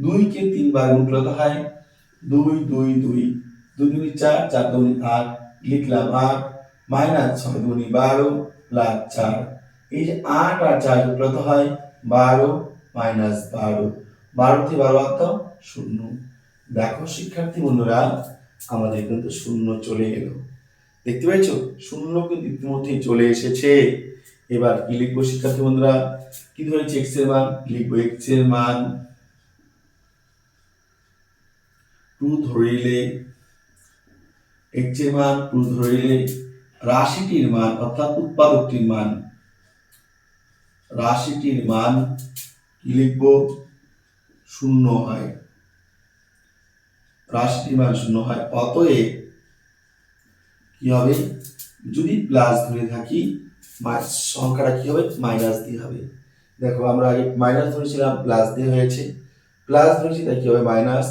2 কে 3 বার গুণ করতে হয়, 2 2 2 2 2 4 4 2 8 লিখলাম 8, মাইনাস 6 2 12 প্লাস 4, এই যে 8 আর 4 যোগ করতে হয় 12 মাইনাস 12, 12 থেকে 12 বাদ দাও 0। দেখো শিক্ষার্থী বন্ধুরা আমাদের কিন্তু 0 চলে এলো, দেখতে পাচ্ছ 0 কিন্তু ইতিমধ্যেই চলে এসেছে। এবার কি লিখবো শিক্ষার্থী বন্ধুরা, কি ধরেছি x এর মান, লিখবো x এর মান 2 ধরিলে, x এর মান 2 ধরিলে রাশিটির মান অর্থাৎ উৎপাদকটির মান, রাশিটির মান কি লিখবো 0 হয়, রাশিটির মান 0 হয়। অতএব কি হবে, যদি প্লাস ধরে থাকি সংখ্যাটা কি হবে মাইনাস দিয়ে হবে। দেখো আমরা আগে মাইনাস ধরেছিলাম প্লাস দিয়ে হয়েছে, প্লাস ধরেছি তাই কি হবে মাইনাস,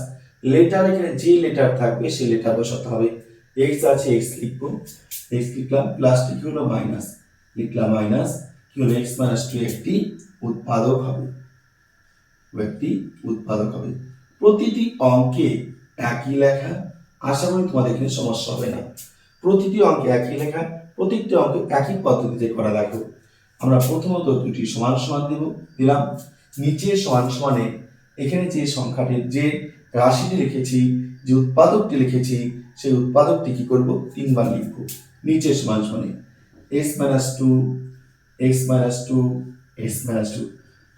লেটার এখানে যে লেটার থাকবে সেই লেটার বসাতে হবে। x আছে x লিখবো, x লিখলাম, প্লাসটি কি হলো মাইনাস লিখলাম মাইনাস, কি হলো x মাইনাস 2 একটি উৎপাদক হবে, একটি উৎপাদক হবে। প্রতিটি অঙ্কে একই লেখা, আশা করি তোমাদের এখানে সমস্যা হবে না। প্রতিটি অঙ্কে একই লেখা, প্রত্যেকটি অঙ্ক একই পদ্ধতিতে করা। দেখো আমরা প্রথমত দুটি সমান সমান দিলাম, নিচে সমান সমানে এখানে যে সংখ্যাটি যে রাশিটি লিখেছি, যে উৎপাদকটি লিখেছি সেই উৎপাদকটি কি করব 3 বার লিখব, নিচে সমান সমানে x minus 2 x minus 2 x minus 2,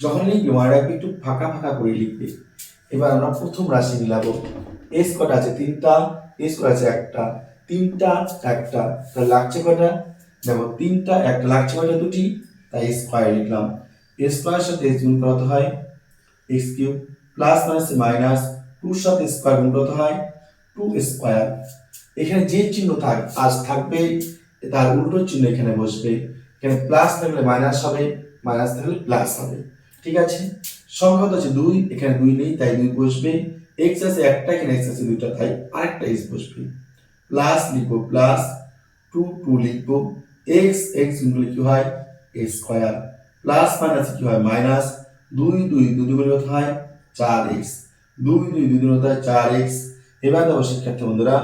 যখন লিখবে মনে রাখবে একটু ফাঁকা ফাঁকা করে লিখবে। এবার আমরা প্রথম রাশি মিলাবো, s কটা আছে 3টা, s কটা আছে 1টা, 3টা 1টা, তাহলে লাগছে কয়টা, দেখো 3টা 1টা, লাগছে কয়টা 2টি, তাই স্কয়ার লিখলাম। স্কয়ার সাথে s গুণ করতে হয় x cube, plus minus minus 2 এর সাথে স্কয়ার গুণ করতে হয় 2 স্কয়ার। এখানে যে চিহ্ন থাকবে তার উল্টো চিহ্ন এখানে বসবে, এখানে প্লাস থাকলে মাইনাস হবে, মাইনাস থাকলে প্লাস হবে, ঠিক আছে। সংখ্যা তো আছে 2, এখানে 2 নেই তাই 2 বসবে, x আছে একটা, এখানে x আছে দুইটা তাই আরেকটা x বসবে, প্লাস লিখবো প্লাস 2 2 লিখবো, x x গুণলে কি হয় a স্কয়ার, প্লাস মাইনাস কি হয় মাইনাস, 2 2 2 গুণলে কত হয় 4x, 2 2 2 গুণলে হয় 4x। এবার দেখো শিক্ষার্থী বন্ধুরা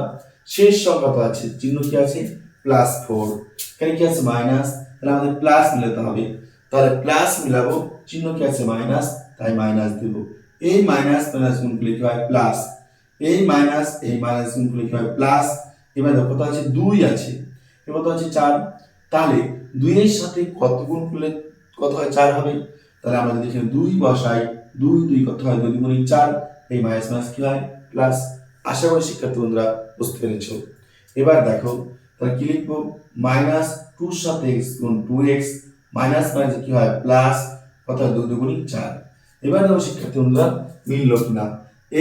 শেষ সংখ্যা তো আছে, চিহ্ন কি আছে প্লাস 4, এখানে কি আছে মাইনাস, তাহলে আমাদের প্লাস মিলাতে হবে, তাহলে প্লাস মিলাবো, চিহ্ন কি আছে মাইনাস তাই মাইনাস দেব, এই মাইনাস মাইনাস গুণ করলে কি হয় প্লাস, এই মাইনাস গুণ করলে কি হয় প্লাস। এবার দেখো কত আছে 2 আছে, এবার কত আছে 4, তাহলে 2 এর সাথে কত গুণ করলে কত হয় 4 হবে, তাহলে আমরা যদি এখানে 2 বসাই 2 2 কত হয় 2 গুণ 4, এই মাইনাস মাইনাস কি হয় প্লাস। আশা করি শিক্ষার্থী বন্ধুরা বুঝতে পেরেছো। এবার দেখো তাহলে কি লিখবো, মাইনাস 2 এর সাথে x গুণ 2x, মাইনাস মাইনাস কি হয় প্লাস, কত হয় 2 2 4। এবার দেখো শিক্ষার্থী বন্ধুরা মিললো কিনা,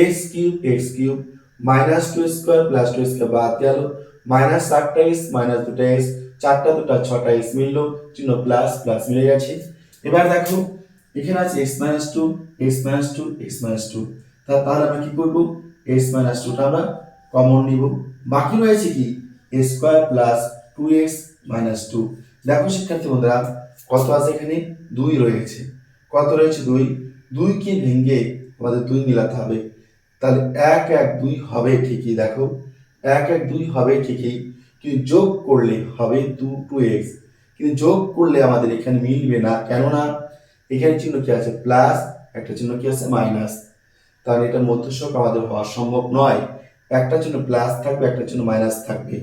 x cube minus 2 square plus 2 square বাদ গেল, মাইনাস 4টা x মাইনাস 2টা x, 4টা 2টা 6টা x মিললো, চিহ্ন প্লাস প্লাস মিলে গেছে। এবার দেখো এখানে আছে x minus 2 x minus 2 x minus 2, তাহলে আমরা কি করব x মাইনাস 2টা আমরা কমন নিব, বাকি রয়েছে কি a square plus 2x minus 2। দেখো শিক্ষার্থী বন্ধুরা কত আছে এখানে 2 রয়েছে, কত রয়েছে 2, 2 কে ভেঙে আমাদের 2 মিলাতে হবে, তাহলে 1 1 2 হবে ঠিকই, দেখো 1 1 2 হবে ঠিকই, কিন্তু যোগ করলে হবে 2x, কিন্তু যোগ করলে আমাদের এখানে মিলবে না, কেননা এখানে চিহ্ন কি আছে প্লাস, একটা চিহ্ন কি আছে মাইনাস, তাহলে এটা মধ্যস্থক আমাদের হওয়া সম্ভব নয়। একটা চিহ্ন প্লাস থাকবে, একটা চিহ্ন মাইনাস থাকবে,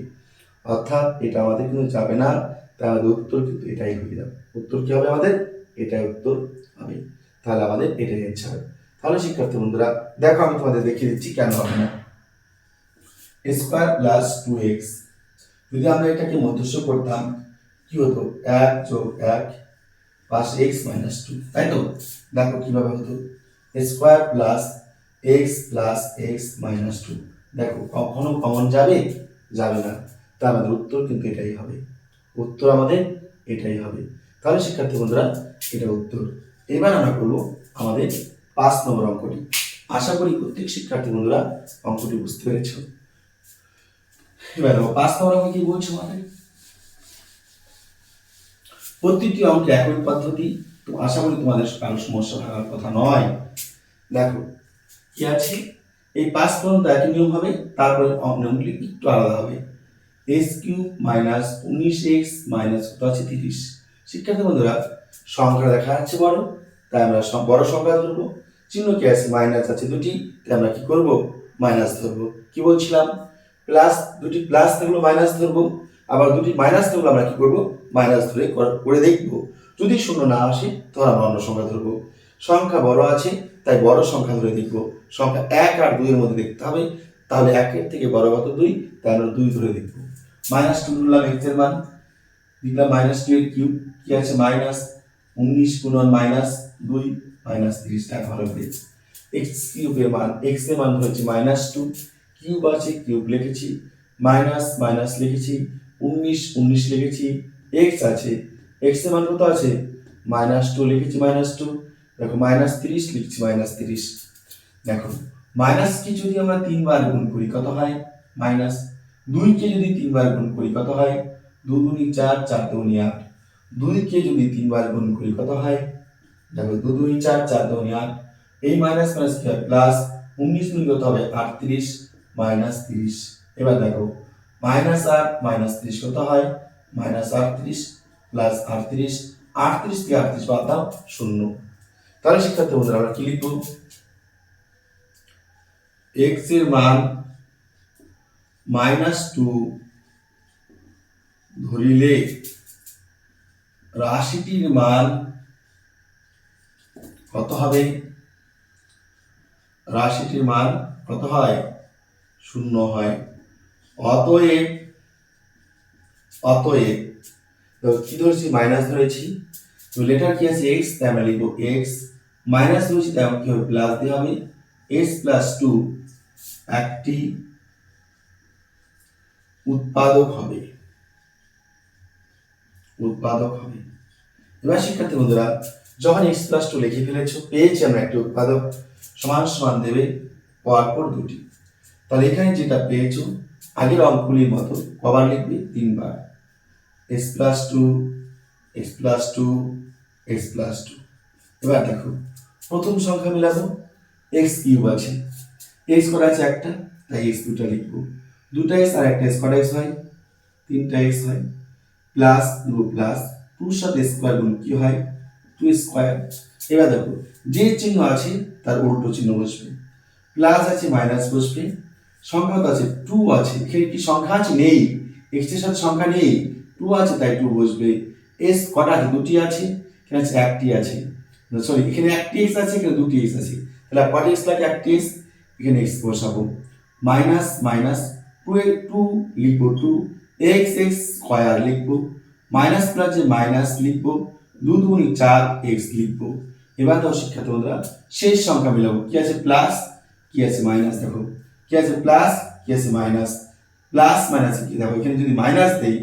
অর্থাৎ এটা আমাদের কিন্তু যাবে না। তাই আমাদের উত্তর কিন্তু এটাই হয়ে যাবে। উত্তর কি হবে আমাদের? এটাই উত্তর হবে। তাহলে আমাদের এটাই অ্যান্সার হবে। তাহলে শিক্ষার্থী বন্ধুরা দেখো, আমি তোমাদের দেখিয়ে দিচ্ছি কেন হবে না। স্কোয়ার প্লাস 2x, যদি আমরা এটাকে মধ্যস্থ করতাম কি হতো? 1 + 1 প্লাস x - 2, তাই তো? দেখো কিভাবে হতো, square plus x plus x - 2। দেখো কখনো কমন যাবে? যাবে না। তার আমাদের উত্তর কিন্তু এটাই হবে। উত্তর আমাদের এটাই হবে। তাহলে শিক্ষার্থী বন্ধুরা এটা উত্তর। এবার আমরা করব আমাদের 5 নম্বর অঙ্কটি। আশা করি প্রত্যেক শিক্ষার্থী বন্ধুরা অঙ্কটি বুঝতে পেরেছ। এবার 5 নম্বর অঙ্ক কি বলছে আমাদের? প্রতিটি অঙ্কে একই পদ্ধতি, তো আশা করি তোমাদের কারো সমস্যা থাকার কথা নয়। দেখো কি আছে, এই 5 পর্যন্ত একই নিয়ম হবে, তারপরে নিয়মগুলি একটু আলাদা হবে। x³ - 19x কত আছে 30। শিক্ষার্থী বন্ধুরা সংখ্যা দেখা যাচ্ছে বড়, তাই আমরা বড় সংখ্যা ধরবো। চিহ্ন কি আছে? মাইনাস আছে দুটি, তাই আমরা কি করব? মাইনাস ধরবো। কি বলছিলাম? প্লাস, দুটি প্লাস থাকলো মাইনাস ধরবো, আবার দুটি মাইনাস থাকলো আমরা কি করব? মাইনাস ধরে করে দেখব। যদি শূন্য না আসে তাহলে আমরা অন্য সংখ্যা ধরবো। সংখ্যা বড় আছে তাই বড় সংখ্যা ধরে দেখব। সংখ্যা 1 আর 2 এর মধ্যে দেখতে হবে, তাহলে 1 এর থেকে বড় কত? 2, তাই আমরা 2 ধরে দেখব। -2 ধরলাম x এর মান, লিখলাম -2 এর কিউব, কি আছে? -19 গুণন -2 -30 টাকা ভালো করে। x³ এর মান, x এর মান হচ্ছে -2, কিউব আছে কিউব লিখেছি, মাইনাস মাইনাস লিখেছি, 19 লিখেছি, x আছে, x এর মান কত আছে? -2 লিখেছি, -2, দেখো -30 লিখছি, -30। দেখো মাইনাস কি যদি আমরা 3 বার গুণ করি কত হয়? মাইনাস। 2 কে যদি 3 বার গুণ করি কত হয়? 2 দুনি 4, 4 দুনি 8। 2 কে যদি 3 বার গুণ করি কত হয়? দেখো 2 দুনি 4, 4 দুনি 8। এই মাইনাস মাইনাস কি হয়? প্লাস। 19 দুনি কত হবে? 38 -30। এবার দেখো -8 -30 কত হয়? -38 প্লাস 38, 38 থেকে 38 বাদ দাও 0। তাহলে শিক্ষার্থী বন্ধুরা আমরা কি লিখবো? x এর মান -2 ধরিলে রাশিটির মান কত হবে? রাশিটির মান কত হয়? 0 হয়। অতএব তো কি ধরেছি? মাইনাস ধরেছি, তো লেটার কি আছে? x, তাই আমরা লিখবো x, মাইনাস ধরেছি তাই কি হবে? প্লাস দিয়ে হবে, s + 2 একটি উৎপাদক হবে। এবার শিক্ষার্থী বন্ধুরা যখন x + 2 লিখে ফেলেছো, পেয়েছি আমরা একটি উৎপাদক, সমান সমান দেবে পরপর দুটি। তাহলে এখানে যেটা পেয়েছো আগের অঙ্কগুলির মতো কবার লিখবে? 3 বার। x + 2, x + 2, x + 2। এবার দেখো প্রথম সংখ্যা মিলাবো, x³ আছে, x কটা আছে? একটা, তাই x দুটো লিখবো। দুটো x আর একটা x, কটা x হয়? 3টা x হয়। প্লাস দেবো প্লাস, 2 সাথে স্কয়ার গুণ কি হয়? 2 স্কয়ার। এবার দেখো যে চিহ্ন আছে তার উল্টো চিহ্ন বসবে, প্লাস আছে মাইনাস বসবে, সংখ্যা আছে 2 আছে, এখানে কি সংখ্যা আছে? নেই, x এর সাথে সংখ্যা নেই, 2 আছে তাই 2 বসবে। s কটা আছে? দুটি আছে, এখানে আছে একটি আছে, সরি এখানে একটি x আছে, এখানে দুটি x আছে, তাহলে কটা x লাগে? একটি x, এখানে x বসাবো। মাইনাস মাইনাস 2 এর 2 লিখবো 2, x স্কয়ার লিখবো, মাইনাস প্লাস যে মাইনাস লিখবো, 2 দুগুণে 4 x লিখবো। এবার তো শিক্ষার্থী বন্ধুরা শেষ সংখ্যা মিলাবো, কি আছে? প্লাস, কি আছে? মাইনাস। দেখো কি আছে? প্লাস, কি আছে? মাইনাস। প্লাস মাইনাস কি? দেখো এখানে যদি মাইনাস দেই,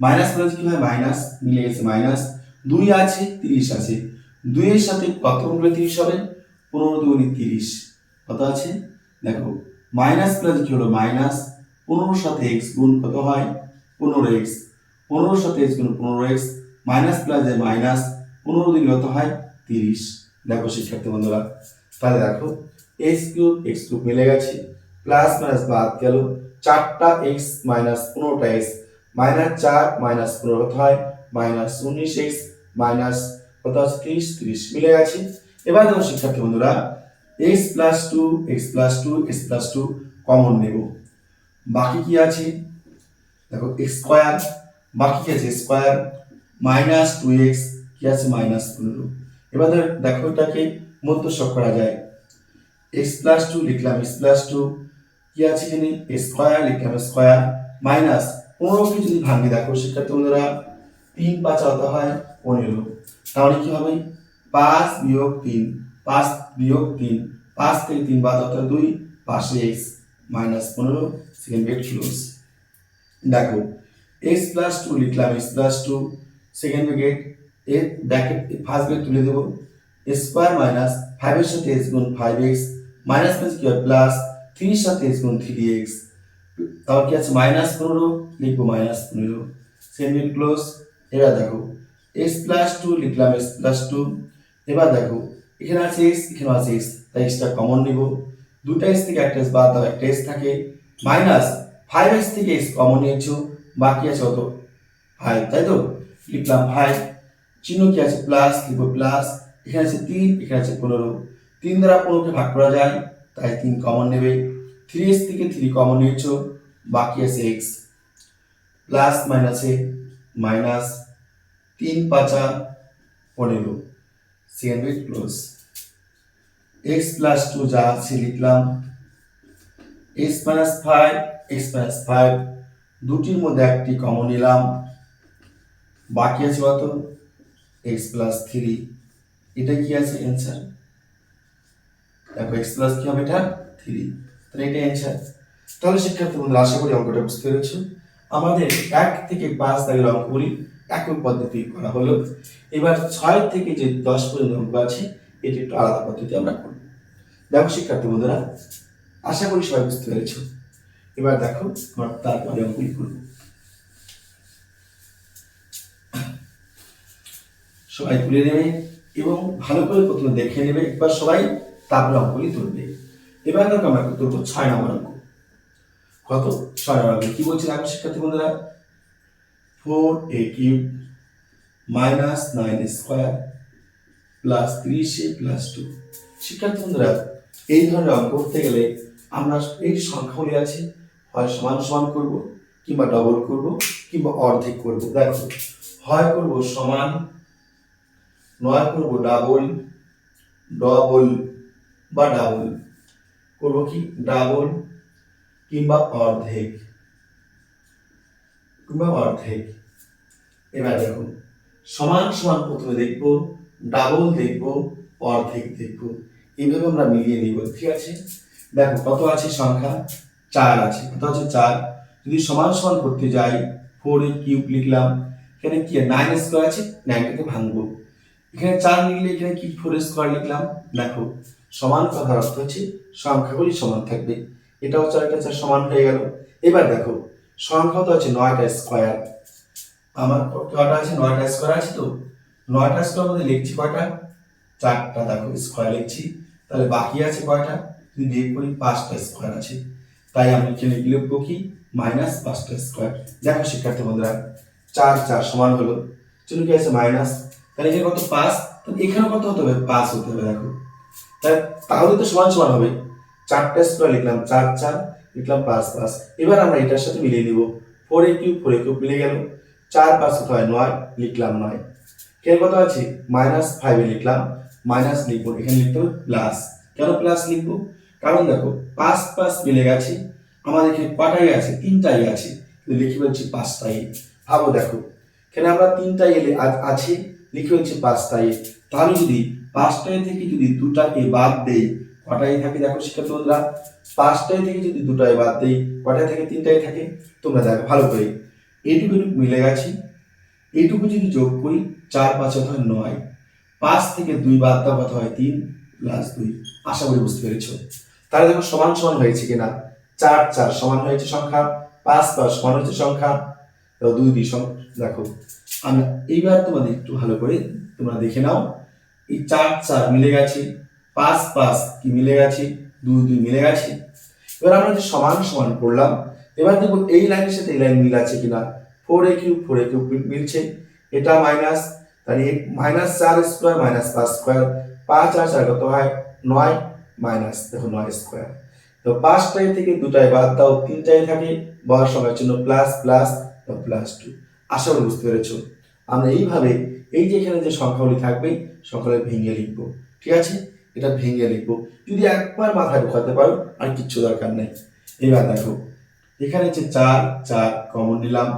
মাইনাস প্লাস কি হয়? মাইনাস, মিলে গেছে মাইনাস। 2 আছে 30 আছে, 2 এর সাথে কত গুণ করলে 30 হবে? 15 দুগুণে 30, কত আছে? দেখো মাইনাস প্লাস কি হলো? মাইনাস, 15 সাথে x গুণ কত হয়? 15x, 15 সাথে x গুণ 15x, মাইনাস প্লাস যে মাইনাস, 15 দিন কত হয়? 30। দেখো শিক্ষার্থী বন্ধুরা তাহলে দেখো x³ মিলে গেছে, প্লাস মাইনাস বাদ গেল, 4টা x মাইনাস 15টা x, -4 - 15 কত হয়? -19x কত আছে 30 30 মিলে গেছে। এবার দেখো শিক্ষার্থী বন্ধুরা x+2 কমন নেব, বাকি কি আছে দেখো x স্কয়ার, বাকি কি আছে স্কয়ার, -2x কি আছে -15। এবার দেখো এটাকে মধ্যস্থ করা যায়, x+2 লিখলাম x+2 কি আছে এখানে স্কয়ার লিখলাম স্কয়ার, মাইনাস 15 কে যদি ভাঙি দেখো শিক্ষার্থী বন্ধুরা 3 5 কত হয় 15, তাহলে কি হবে 5 বিয়োগ 3 5 বিয়োগ 3 5 থেকে 3 বাদ হতো 2 পাশে x -15 সেকেন্ড ব্র্যাকেট ক্লোজ। দেখো x+2 লিখলাম x+2 সেকেন্ড ব্র্যাকেট এর ব্র্যাকেট ফার্স্ট ব্র্যাকেট তুলে দেব, স্কয়ার মাইনাস 5 এর সাথে s গুণ 5x মাইনাস প্লাস কি হয় প্লাস 3 এর সাথে s গুণ 3x, তাহলে কি আছে -15 লিখবো -15 সেকেন্ড ব্র্যাকেট ক্লোজ। এবার দেখো x+2 লিখলাম x+2, এবার দেখো এখানে আছে x এখানে আছে x, তাই xটা কমন নিব, দুটো x থেকে একটা x বাদ দাও একটা x থাকে, মাইনাস 5x থেকে x কমন নিয়েছো বাকি আছে কত 5, তাই তো লিখলাম 5, চিহ্ন কি আছে প্লাস লিখবো প্লাস, এখানে আছে 3 এখানে আছে 15, 3 দ্বারা 15 কে ভাগ করা যায় তাই 3 কমন নেবে, 3x থেকে 3 কমন নিয়েছো বাকি আছে x, প্লাস মাইনাসে minus 3 5 15 second bracket close. x+2 যা আছে লিখলাম x-5 দুটির মধ্যে একটি কমন নিলাম বাকি আছে কত x+3, এটা কি আছে অ্যানসার, দেখো x+ কি হবে এটা 3, তাহলে এটা অ্যানসার। তাহলে শিক্ষার্থী বন্ধুরা আশা করি অঙ্কটা বুঝতে পেরেছো। আমাদের 1 থেকে 5 দাগের অঙ্কগুলি একই পদ্ধতি করা হলো, এবার 6 থেকে যে 10 পর্যন্ত অঙ্ক আছে এটি একটু আলাদা পদ্ধতি আমরা করব। দেখো শিক্ষার্থী বন্ধুরা আশা করি সবাই বুঝতে পেরেছো। এবার দেখো আমরা তারপরে অঙ্কগুলি করব, সবাই তুলে নেবে এবং ভালো করে প্রথমে দেখে নেবে একবার সবাই, তারপরে অঙ্কগুলি তুলবে। এবার দেখো আমরা তুলবো 6 নম্বর অঙ্ক। কত 6 নম্বর অঙ্ক কি বলছে দেখো শিক্ষার্থী বন্ধুরা, 4a³ -9 square plus 3a plus 2। শিক্ষার্থী বন্ধুরা এই ধরনের অঙ্ক করতে গেলে আমরা এই সংখ্যাগুলি আছে হয় সমান সমান করব কিংবা ডবল করব কিংবা অর্ধেক করব। দেখো হয় করব সমান, নয় করব ডাবল, ডবল বা ডাবল করব কি ডাবল কিংবা অর্ধেক এবার দেখো সমান সমান প্রথমে দেখব, ডাবল দেখব, অর্ধেক দেখব, এইভাবে আমরা মিলিয়ে নিব, ঠিক আছে। দেখো কত আছে সংখ্যা 4 আছে, কত আছে 4, যদি সমান সমান করতে যাই 4a³ লিখলাম, এখানে কি 9 স্কয়ার আছে 9টাকে ভাঙবো, এখানে 4 লিখলে এখানে কি 4 স্কয়ার লিখলাম, দেখো সমান কথার অর্থ হচ্ছে সংখ্যাগুলি সমান থাকবে, এটাও 4 এটা 4 সমান হয়ে গেল। এবার দেখো সংখ্যা তো আছে 9টা স্কয়ার, আমার কয়টা আছে 9টা স্কয়ার আছে, তো 9টা স্কয়ার মধ্যে লিখছি কয়টা 4টা, দেখো স্কয়ার লিখছি, তাহলে বাকি আছে কয়টা যদি বিয়োগ করি 5টা স্কয়ার আছে, তাই আমি এখানে লিখবো কি -5টা স্কয়ার। দেখো শিক্ষার্থী বন্ধুরা 4 4 সমান হলো, চলো কি আছে মাইনাস, তাহলে এখানে কত 5, তাহলে এখানে কত হতে হবে 5 হতে হবে, দেখো তাহলে তো সমান সমান হবে, 4টা স্কয়ার লিখলাম 4 4 লিখলাম 5 5। এবার আমরা এটার সাথে মিলিয়ে নিব, 4a³ মিলে গেল, 4 5 কত হয় 9 লিখলাম 9, এখানে কত আছে -5 লিখলাম, মাইনাস লিখবো, এখানে লিখতে হবে প্লাস, কেন প্লাস লিখবো কারণ দেখো 5 5 মিলে গেছে, আমাদের এখানে কটাই আছে 3টাই আছে, লিখে বলছি 5টাই। ভাবো দেখো এখানে আমরা 3টাই আছে লিখে বলছি 5টাই, তাহলে যদি 5টাই থেকে যদি 2টা এ বাদ দেই কটাই থাকে, দেখো শিক্ষার্থী বন্ধুরা 5টাই থেকে যদি 2টা এ বাদ দেই কটাই থাকে 3টাই থাকে, তোমরা দেখো ভালো করে এইটুকু মিলে গেছে, এইটুকু যদি যোগ করি 4 5 হয় 9, 5 থেকে 2 বাদ দাও কত হয় 3 প্লাস 2, আশা করি বুঝতে পেরেছো। তাহলে দেখো সমান সমান হয়েছে কিনা, 4 4 সমান হয়েছে সংখ্যা, 5 5 সমান হয়েছে সংখ্যা, তো 2 2 দেখো আমরা এইবার তোমাদের একটু ভালো করে তোমরা দেখে নাও, এই 4 4 মিলে গেছে, 5 5 কি মিলে গেছে, 2 2 মিলে গেছে। এবার আমরা যে সমান সমান করলাম, এবার দেখো এই লাইনের সাথে এই লাইন মিল আছে কিনা, 4a³ মিলছে, এটা মাইনাস তাহলে মাইনাস 4 স্কোয়ার মাইনাস 5 স্কোয়ার, 5 আর 4 কত হয় 9, মাইনাস দেখো 9 স্কোয়ার। তো 5টাই থেকে 2টায় বাদ দাও, 3টাই থাকে, বড় সংখ্যার জন্য প্লাস প্লাস প্লাস 2। আশা করি বুঝতে পেরেছো। আমরা এইভাবে এই যে এখানে যে সংখ্যাগুলি থাকবে সংখ্যাগুলি ভেঙে লিখবো, ঠিক আছে? এটা ভেঙে লিখবো, যদি একবার মাথায় ঢোকাতে পারো আর কিচ্ছু দরকার নেই। এবার দেখো এখানে হচ্ছে 4 4 কমন নিলাম,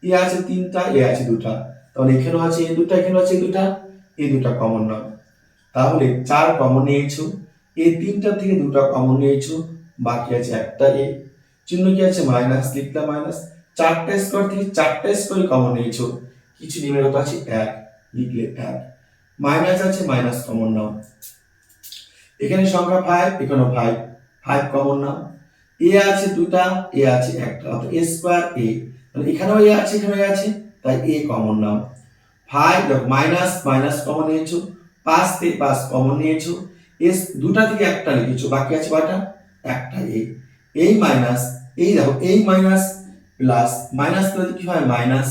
এ আছে 3টা, এ আছে 2টা, তাহলে এখানেও আছে এ 2টা, এখানেও আছে এ 2টা, এই 2টা কমন নাও। তাহলে 4 কমন নিয়েছো, এই 3টা থেকে 2টা কমন নিয়েছো, বাকি আছে একটা এ, চিহ্ন কি আছে মাইনাস, লিখলাম মাইনাস। 4টা স্কোয়ার থেকে 4টা স্কোয়ার কমন নিয়েছো, কিছু নিবে কত আছে 1, লিখলে 1, মাইনাস আছে মাইনাস কমন নাও। এখানে সংখ্যা 5, এখানেও 5, 5 কমন নাও। এ আছে 2টা, এ আছে একটা, অর্থাৎ এ স্কোয়ার এ, তাহলে এখানেও এ আছে এখানেও এ আছে, তাই এ কমন নাও। 5 দেখো মাইনাস মাইনাস কমন নিয়েছো, 5 থেকে 5 কমন নিয়েছো, এস 2টা থেকে একটা লিখেছো, বাকি আছে কয়টা একটা এ, এই মাইনাস এই দেখো এই মাইনাস প্লাস মাইনাস করলে কি হয় মাইনাস,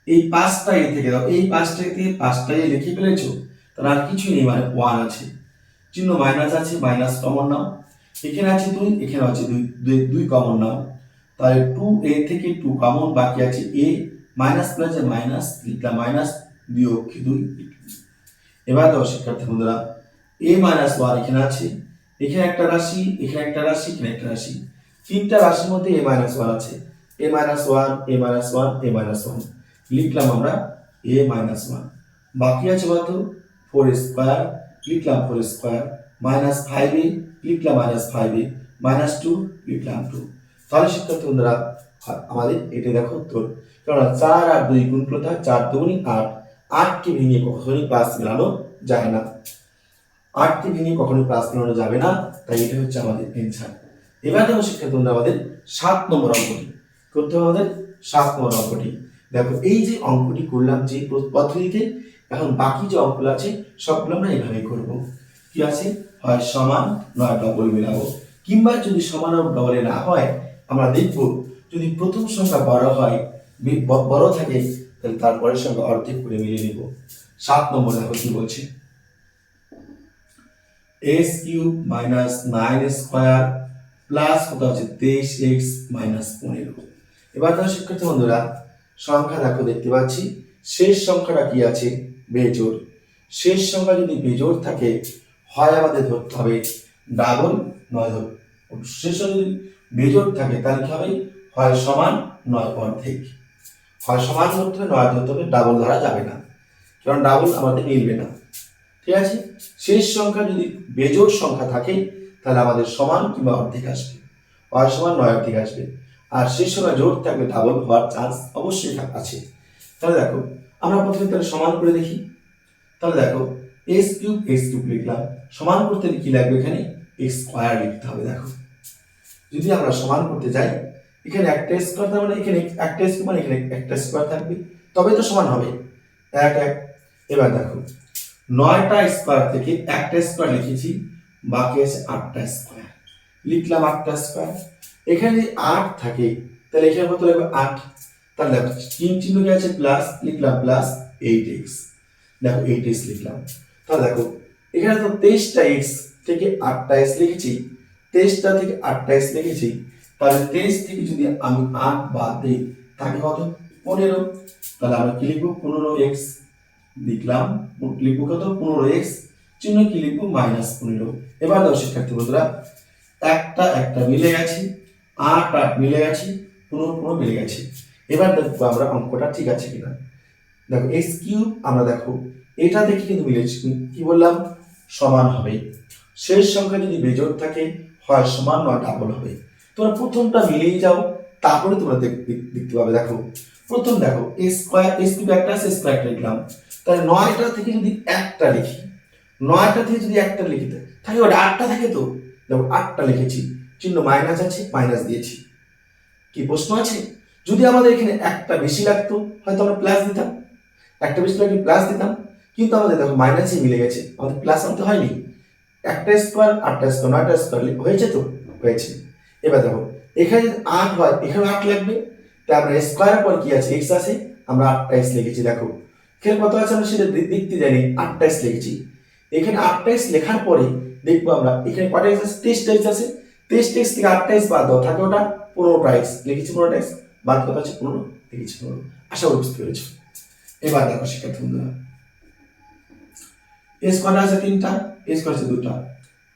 এই 5টা এ থেকে দাও, এই 5টা থেকে 5টা এ লিখে ফেলেছো, তাহলে আর কিছু নেই, মানে 1 আছে, চিহ্ন মাইনাস আছে মাইনাস কমন নাও। এখানে আছে 2, এখানে আছে 2, 2 কমন নাও, তাহলে 2a থেকে 2 কমন, বাকি আছে a, মাইনাস প্লাস মাইনাস, লিখলাম মাইনাস, বিয়োগ 2। এবার দেখো শিক্ষার্থী বন্ধুরা a মাইনাস 1 এখানে আছে, এখানে একটা রাশি, এখানে একটা রাশি, এখানে একটা রাশি, তিনটা রাশির মধ্যে a মাইনাস 1 আছে, a minus 1 a minus 1 a minus 1, লিখলাম আমরা a মাইনাস 1, বাকি আছে কত 4 স্কয়ার, লিখলাম 4 স্কয়ার, মাইনাস 5a, লিখলাম মাইনাস 5a, মাইনাস 2, লিখলাম 2। তাহলে শিক্ষার্থী বন্ধুরা আমাদের এটা দেখো উত্তর, কারণ 4 আর 2 গুণ করলে 4 দুগুণী 8, 8 কে ভেঙে কখনোই প্লাস মেলানো যায় না, 8 কে ভেঙে কখনোই প্লাস মেলানো যাবে না, তাই এটা হচ্ছে আমাদের অ্যানসার। এবার দেখো শিক্ষার্থী বন্ধুরা আমাদের 7 নম্বর অঙ্কটি করতে হবে, আমাদের 7 নম্বর অঙ্কটি। দেখো এই যে অঙ্কটি করলাম যে পদ্ধতিতে, এখন বাকি যে অঙ্কগুলো আছে সবগুলো আমরা এইভাবেই করব। কি আছে, হয় সমান নয় ডবল মেলাবো, কিংবা যদি সমান আর ডবলে না হয় আমরা দেখব যদি প্রথম সংখ্যা বড় হয় বড় থাকে তাহলে তারপরের সংখ্যা অর্ধেক করে মিলিয়ে নিব। 7 নম্বর দেখো কি বলছে, s cube minus 9 square plus কত আছে 23x মাইনাস 15। এবার তাহলে শিক্ষার্থী বন্ধুরা সংখ্যা দেখো দেখতে পাচ্ছি শেষ সংখ্যাটা কি আছে বেজোড়, শেষ সংখ্যা যদি বেজোড় থাকে হয় আমাদের ধরতে হবে ডাবল, নয় শেষ সংখ্যা যদি বেজোড় থাকে তাহলে কি হবে, হয় সমান নয় অর্ধেক, হয় সমান ধরতে হবে নয় ধরতে হবে, ডাবল ধরা যাবে না, কারণ ডাবল আমাদের মিলবে না, ঠিক আছে? শেষ সংখ্যা যদি বেজোড় সংখ্যা থাকে তাহলে আমাদের সমান কিংবা অর্ধেক আসবে, হয় সমান নয় অর্ধেক আসবে, আর শেষ সংখ্যা জোড় থাকলে ডাবল হওয়ার চান্স অবশ্যই আছে। তাহলে দেখো আমরা প্রথমে তাহলে সমান করে দেখি, তাহলে দেখো এক্স কিউব লিখলাম, সমান করতে কি লাগবে, এখানে এক্স স্কয়ার লিখতে হবে। দেখো যদি আমরা সমান করতে যাই এখানে একটা স্কয়ার, তার মানে এখানে একটা স্কয়ার মানে এখানে একটা স্কয়ার থাকবে, তবে তো সমান হবে 1 1। এবার দেখো 9টা স্কয়ার থেকে একটা স্কয়ার লিখেছি, বাকি আছে 8টা স্কয়ার, লিখলাম 8টা স্কয়ার। এখানে যদি 8 থাকে তাহলে এখানে কত লাগবে 8, তাহলে দেখো চিহ্ন কি আছে প্লাস, লিখলাম প্লাস 8x, দেখো 8x লিখলাম। তাহলে দেখো এখানে তো 23টা x থেকে 8টা x লিখেছি, 23টা থেকে 8টা x লিখেছি, তাহলে 23 থেকে যদি আমি 8 বাদ দিই তাহলে কত 15, তাহলে আমরা কি লিখবো 15x, লিখলাম লিখবো কত 15x, চিহ্ন কি লিখবো মাইনাস 15। এবার দাও শিক্ষার্থী বন্ধুরা একটা একটা মিলে গেছে, 8 8 মিলে গেছে, 15 15 মিলে গেছে। এবার দেখবো আমরা অঙ্কটা ঠিক আছে কিনা। দেখো x কিউব আমরা দেখো এটা দেখে কিন্তু মিলেছে, কি বললাম সমান হবে, শেষ সংখ্যা যদি বেজোড় থাকে হয় সমান নয় ডাবল হবে। তোমরা প্রথমটা মিলিয়ে যাও তারপরে তোমরা দেখতে পাবে। দেখো প্রথম দেখো x স্কয়ার, x কিউব একটা আছে, স্কয়ার লিখলাম, তাহলে 9টা থেকে যদি একটা লিখি, 9টা থেকে যদি একটা লিখি তাহলে ওটা 8টা থাকে, তো দেখো 8টা লিখেছি, চিহ্ন মাইনাস আছে মাইনাস দিয়েছি। কি প্রশ্ন আছে, যদি আমাদের এখানে একটা বেশি লাগতো হয়তো আমরা প্লাস দিতাম, একটা বেশি লাগলে প্লাস দিতাম, কিন্তু আমাদের দেখো মাইনাসই মিলে গেছে, আমাদের প্লাস আনতে হয়নি, একটা স্কয়ার 8টা স্কয়ার 9টা স্কয়ার হয়েছে, তো হয়েছে। এবার দেখো এখানে যদি 8 হয় এখানে 8 লাগবে, তাই আমরা স্কয়ারের পর কি আছে x আছে, আমরা 8টা x লিখেছি। দেখো এখানে কত আছে আমরা সেটা দেখতে জানি, 28 লিখেছি। এখানে 28 লেখার পরে দেখবো আমরা এখানে কয়টা এক্স আছে, 23টা আছে। 23 থেকে 28 বাদ দাও, থাকে ওটা 15টা এক্স, লিখেছি 15টা এক্স, বাদ কত আছে 15, লিখেছি 15। আশা করি বুঝতে পেরেছো। এবার দেখো শিক্ষার্থী বন্ধুরা, এস কয়টা আছে, 3টা, এস কয়টা আছে 2টা,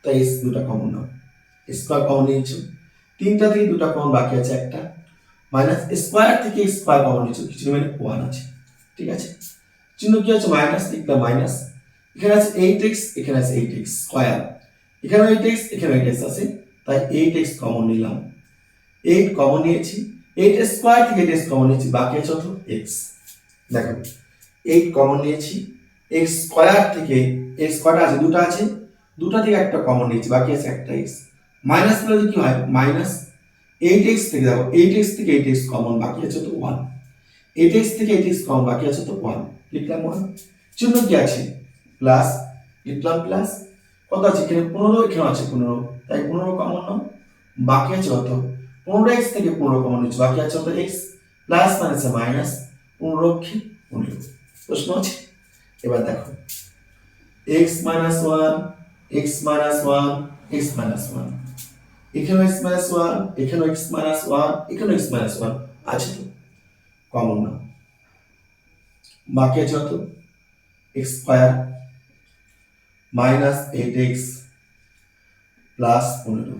তাই এস 2টা কমন নাও। স্কয়ার কমন নিয়েছো, 3টা থেকে 2টা কমন, বাকি আছে একটা, মাইনাস স্কয়ার থেকে স্কয়ার কমন নিয়েছো, কিছু মানে 1 আছে, ঠিক আছে। চিহ্ন কি আছে, মাইনাস, লিখলাম মাইনাস। এখানে আছে 8x, এখানে আছে 8x স্কয়ার, এখানে 8x, এখানে 8x আছে, তাই 8x কমন নিলাম। 8 কমন নিয়েছি, 8 স্কয়ার থেকে 8x কমন নিয়েছি, বাকি আছে কত, x। দেখো 8 কমন নিয়েছি, x স্কয়ার থেকে x কয়টা আছে, 2টা আছে, 2টা থেকে একটা কমন নিয়েছি, বাকি আছে একটা x। মাইনাস করলে কি হয়, মাইনাস 8x থেকে, দেখো 8x থেকে 8x কমন, বাকি আছে তো 1। 8x থেকে 8x কমন, বাকি আছে তো 1, লিখলাম 1। চিহ্ন কি আছে, প্লাস, লিখলাম প্লাস। কত আছে, এখানে 15, এখানে আছে 15, তাই 15 কমন নাও, বাকি আছে কত, 15x থেকে 15 কমন নিচ্ছি, বাকি আছে কত, x। প্লাস মাইনাসে মাইনাস, 15 কি 15। প্রশ্ন আছে। এবার দেখো x minus 1, x minus 1, x minus 1, এখানে x minus 1, এখানে x minus 1, এখানে x minus 1 আছে তো, কমন না, বাকি আছে কত, x square minus 8x plus 15।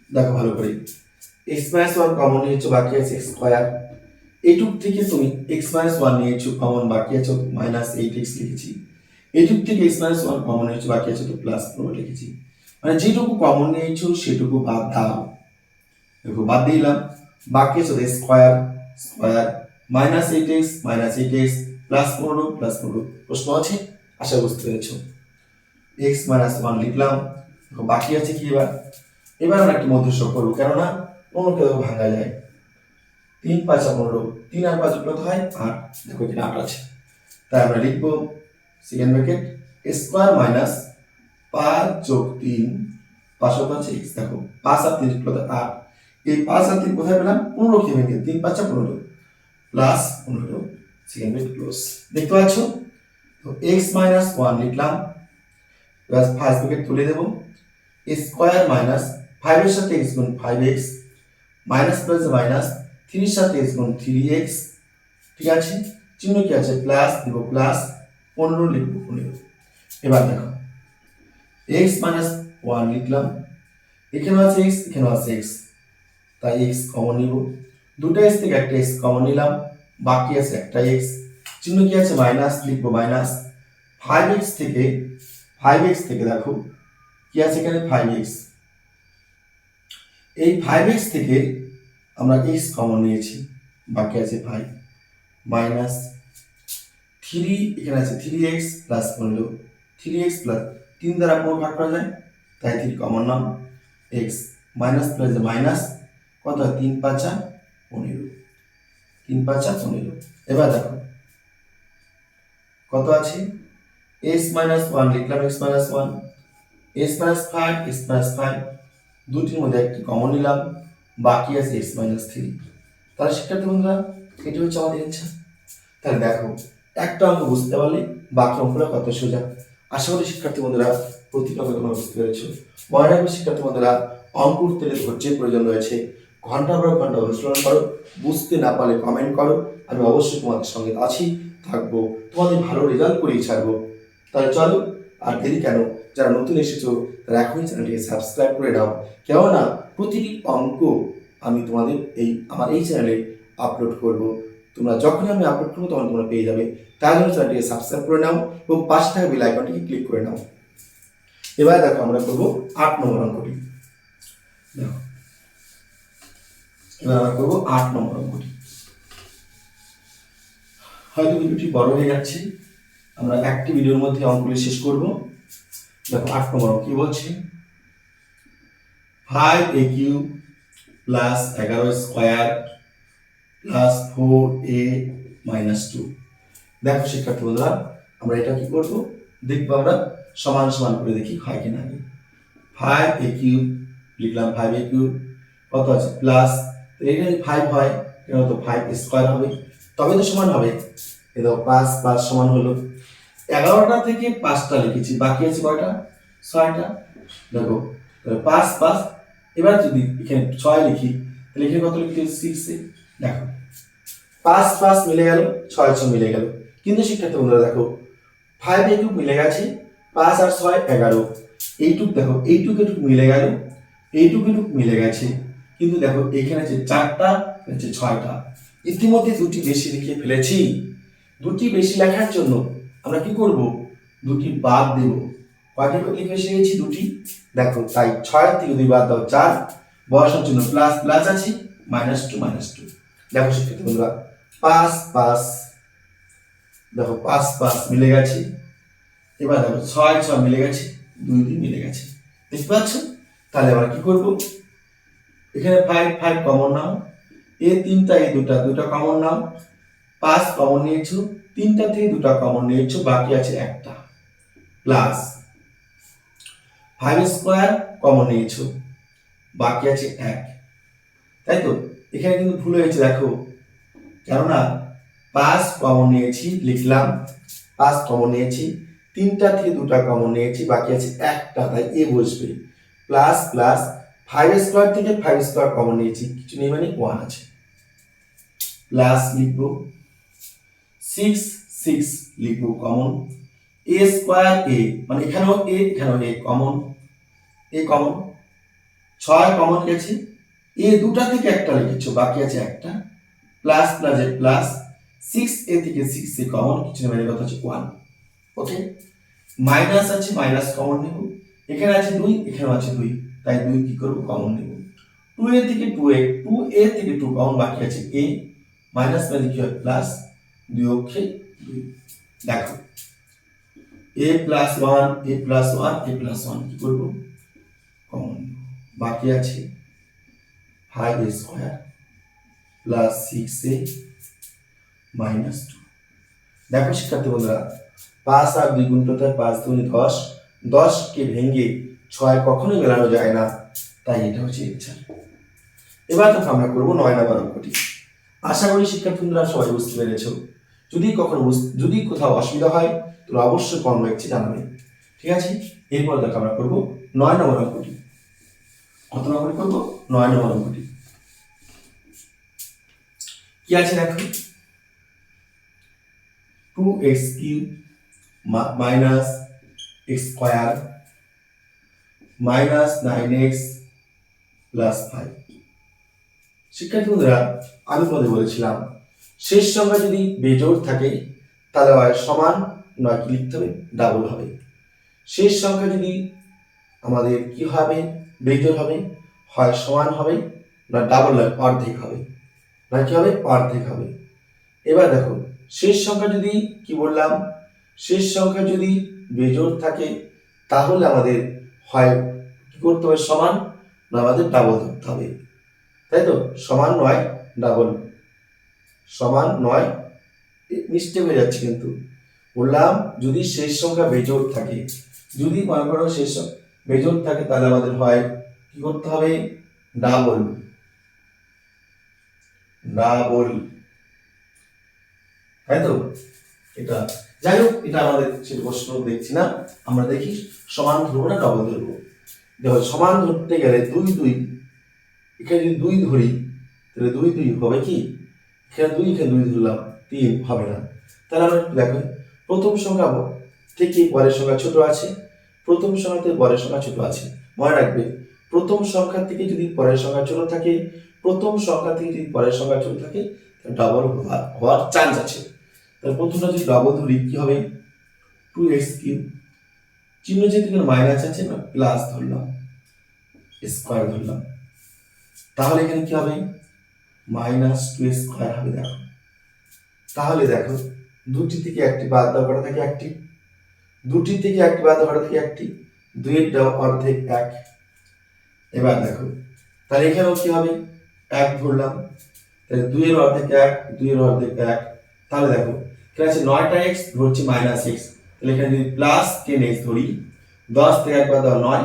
দেখো ভালো করে, x minus 1 কমন নিয়েছো, বাকি আছে x স্কয়ার, এইটুক থেকে তুমি x minus 1 নিয়েছো কমন, বাকি আছে মাইনাস 8x লিখেছি। এইটুক থেকে x minus 1 কমন নিয়েছো, বাকি আছে তো প্লাস 15 লিখেছি। মানে যেটুকু কমন নিয়েছো সেটুকু বাদ দাও, দেখো বাদ দিলাম, বাকি আছে square, square minus 8x plus 15। প্রশ্ন আছে, আশা বুঝতে পেরেছো। x minus 1 লিখলাম, দেখো বাকি আছে কি, এবার আমরা একটি মধ্যস্থ করবো, কেননা 15 কে ভাঙা যায়, 3 5 15, 3 আর 5 কত হয় 8, দেখো এখানে 8 আছে, তাই আমরা লিখবো সেকেন্ড ব্র্যাকেট স্কয়ার মাইনাস 5 যোগ 3, 5 হচ্ছে x, দেখো 5 আর 3 কত 8, এই 5 আর 3 কোথায় পেলাম, 15 কে ভেঙে, 3 5 15 প্লাস 15, সেকেন্ড ব্র্যাকেট ক্লোজ। দেখতে পাচ্ছ, তো x minus 1 লিখলাম, প্লাস 5 ব্র্যাকেট তুলে দেব, স্কয়ার মাইনাস 5 এর সাথে x গুণ 5x মাইনাস প্লাস মাইনাস 3 এর সাথে x গুণ 3x, ঠিক আছে। চিহ্ন কি আছে, প্লাস দিব, প্লাস 15 লিখব 15। এবার দেখো x minus 1 লিখলাম, এখানে আছে x, এখানে আছে x, তাই x কমন নিব, দুটো x থেকে একটা x কমন নিলাম, বাকি আছে একটা x। চিহ্ন কি আছে, মাইনাস, লিখব মাইনাস 5x থেকে দেখো কি আছে এখানে 5x, এই 5x থেকে আমরা x কমন নিয়েছি, বাকি আছে 5 মাইনাস 3, এখানে আছে 3x প্লাস 15, 3x প্লাস 3 দ্বারা 15 ভাগ করা যায়, তাই 3 কমন নাম, x মাইনাস প্লাস মাইনাস কত, 3 5 15, 3 5 15। এবার দেখো কত আছে, x minus 1 লিখলাম, x minus 1, x minus 5, x minus 5, দুটির মধ্যে একটি কমন নিলাম, বাকি আছে x minus 3। তাহলে শিক্ষার্থী বন্ধুরা এটি হচ্ছে আমাদের ইচ্ছা। তাহলে দেখো একটা অঙ্ক বুঝতে পারলে বাকি অঙ্কটা কত সোজা। আশা করি শিক্ষার্থী বন্ধুরা প্রতিটা অঙ্ক তোমরা বুঝতে পেরেছো। মনে রাখবে শিক্ষার্থী বন্ধুরা, অঙ্ক উঠতে ধৈর্যের প্রয়োজন রয়েছে, ঘন্টার পর ঘন্টা অনুশীলন করো, বুঝতে না পারলে কমেন্ট করো, আমি অবশ্যই তোমাদের সঙ্গে আছি, থাকবো, তোমাদের ভালো রেজাল্ট করেই ছাড়বো। তাহলে চলো আর দেরি কেন, যারা নতুন এসেছো তারা এখনই চ্যানেলটিকে সাবস্ক্রাইব করে নাও, কেননা প্রতিটি অঙ্ক আমি তোমাদের আমার এই চ্যানেলে আপলোড করব। তোমরা যখনই আমি আপলোড করবো তখন তোমরা পেয়ে যাবে। তার জন্য চ্যানেলটিকে সাবস্ক্রাইব করে নাও এবং পাশে থাকা বেল আইকনটিকে ক্লিক করে নাও। এবার দেখো আমরা করবো 8 নম্বর অঙ্কটি। দেখো এবার আমরা করবো 8 নম্বর অঙ্কটি। হয়তো ভিডিওটি বড় হয়ে যাচ্ছে, আমরা একটি ভিডিওর মধ্যে অঙ্কগুলি শেষ করব। দেখো 8 নম্বর অঙ্ক কি বলছে, 5a³ plus 11 square plus 4a minus 2। দেখো শিক্ষার্থী বন্ধুরা, আমরা এটা কি করব, দেখবো আমরা সমান সমান করে দেখি হয় কিনা। 5a³ লিখলাম, 5a³ কত আছে প্লাস, এখানে 5 হয়, কেন তো 5 স্কয়ার হবে, তবে তো সমান হবে। এ দেখো 5 5 সমান হলো 11টা থেকে 5টা লিখেছি, বাকি আছে কয়টা? 6টা। দেখো 5 5, এবার যদি এখানে 6 লিখি তাহলে এখানে কত লিখতে হবে? 6 এ। দেখো 5 5 মিলে গেল, 6 6 মিলে গেল, কিন্তু শিক্ষার্থী বন্ধুরা দেখো 5 এইটুক মিলে গেছে, 5 আর 6 11, এইটুক দেখো এইটুক এটুক মিলে গেল, এইটুক এটুক মিলে গেছে, কিন্তু দেখো এখানে আছে 4টা, আছে 6টা, ইতিমধ্যে দুটি বেশি লিখে ফেলেছি। দুটি বেশি লেখার জন্য আমরা কি করব? দুটি বাদ দেব। কয়টি লিখে এসে গেছি? দুটি। দেখো তাই 6 থেকে 2 বাদ দাও 4, বসার জন্য প্লাস প্লাস আছে, -2 -2। দেখো শিক্ষার্থী বন্ধুরা 5 5, দেখো 5 5 মিলে গেছে, এবার দেখো 6 6 মিলে গেছে, 2 2 মিলে গেছে, দেখতে পাচ্ছ? তাহলে আমরা কি করব? এখানে 5 5 কমন নাও, এই তিনটা এই দুটা দুটা কমন নাও, 5 কমন নিয়েছো, তিনটা থেকে দুটা কমন নিয়েছো, বাকি আছে একটা, প্লাস 5 স্কয়ার কমন নিয়েছো, বাকি আছে 1, তাই তো? এখানে কিন্তু ভুল হয়েছে দেখো, কেননা 5 কমন নিয়েছি, লিখলাম 5 কমন নিয়েছি, তিনটা থেকে দুটা কমন নিয়েছি, বাকি আছে একটা, তাই এ বসবে, প্লাস প্লাস 5 স্কয়ার থেকে 5 স্কয়ার কমন নিয়েছি, কিছু নেই মানে 1 আছে, প্লাস লিখবো 6 6 লিখবো কমন, এ স্কয়ার এ মানে এখানেও a common, a common, 6 common গেছে, এ দুটা থেকে একটা লিখেছো, বাকি আছে একটা, প্লাস প্লাস এ প্লাস 6 এ থেকে 6 এ কমন, কিছু নেই মানে কথা হচ্ছে 1। ওকে, মাইনাস আছে, মাইনাস কমন নেব, এখানে আছে 2, এখানেও আছে 2, তাই 2 কি করব? কমন নেব। 2 এ থেকে 2 থেকে 2 কমন, বাকি আছে a, মাইনাস মানে কি হয়? প্লাস, 2 অক্ষে 2। দেখো a plus 1 a plus 1 a plus 1 কি করব? কমন নেব, বাকি আছে 5 স্কয়ার প্লাস 6a মাইনাস 2। দেখো শিক্ষার্থী বন্ধুরা 5 আর 2 গুণ করতে 5 2 10, 10 কে ভেঙে 6 কখনোই মেলানো যায় না, তাই এটা হচ্ছে ইচ্ছা। এবার তো আমরা করব 9 নম্বর অঙ্কটি। আশা করি শিক্ষার্থী বন্ধুরা সবাই বুঝতে পেরেছো। যদি কোথাও অসুবিধা হয় তাহলে অবশ্যই কমেন্ট বক্সে জানাবে, ঠিক আছে? এরপর দেখো আমরা করব 9 নম্বর অঙ্কটি। কত নম্বর করব? 9 নম্বর অঙ্কটি। কি আছে দেখো, 2x cube minus x square minus 9x plus 5। শিক্ষার্থী বন্ধুরা আমি তোমাদের বলেছিলাম শেষ সংখ্যা যদি বেজোড় থাকে তাহলে হয় সমান, নয় কি লিখতে হবে? ডাবল হবে। শেষ সংখ্যা যদি আমাদের কি হবে? বেজোড় হবে, হয় সমান হবে, না ডাবল নয় অর্ধেক হবে, না কি হবে? অর্ধেক হবে। এবার দেখো শেষ সংখ্যা যদি কি বললাম, শেষ সংখ্যা যদি বেজোড় থাকে তাহলে আমাদের হয় কি করতে হবে? সমান, না আমাদের ডাবল ধরতে হবে, তাই তো? সমান নয় ডাবল, সমান নয়, মিস্টেক হয়ে যাচ্ছে কিন্তু, বললাম যদি শেষ সংখ্যা বেজোড় থাকে, যদি মনে করো শেষ বেজোড় থাকে তাহলে আমাদের হয় কি করতে হবে? ডাবল, ডাবল, তাই তো? এটা যাই হোক, এটা আমাদের সেটা প্রশ্ন দেখছি না, আমরা দেখি সমান ধরবো না ডাবল ধরবো। দেখো সমান ধরতে গেলে 2 2, এখানে যদি 2 ধরি তাহলে 2 2 হবে কি? এখানে 2 এখানে 2 ধরলাম, 3 হবে না। তাহলে আমরা দেখো প্রথম সংখ্যা থেকে পরের সংখ্যা ছোট আছে, প্রথম সংখ্যা থেকে পরের সংখ্যা ছোট আছে, মনে রাখবে প্রথম সংখ্যা থেকে যদি পরের সংখ্যা ছোট থাকে, প্রথম সংখ্যা থেকে যদি পরের সংখ্যা ছোট থাকে তাহলে ডাবল হওয়ার চান্স আছে। তাহলে প্রথমটা যদি ডাবল ধরি কি হবে? 2x কিউব, চিহ্ন যেহেতু এখানে মাইনাস আছে না প্লাস ধরলাম, স্কয়ার ধরলাম, তাহলে এখানে কি হবে? মাইনাস 2 স্কয়ার হবে। দেখো তাহলে দেখো দুটি থেকে একটি বাদ দাও, কটা থেকে একটি, দুটি থেকে একটি বাদ দাও, কটা থেকে একটি, 2 এর দাও অর্ধেক 1। এবার দেখো তাহলে এখানেও কি হবে? 1 ধরলাম, তাহলে 2 এর অর্ধেক 1, 2 এর অর্ধেক 1, তাহলে দেখো এখানে আছে 9টা x ধরছি মাইনাস x, তাহলে এখানে যদি প্লাস 10x ধরি, 10 থেকে 1 বাদ দাও 9,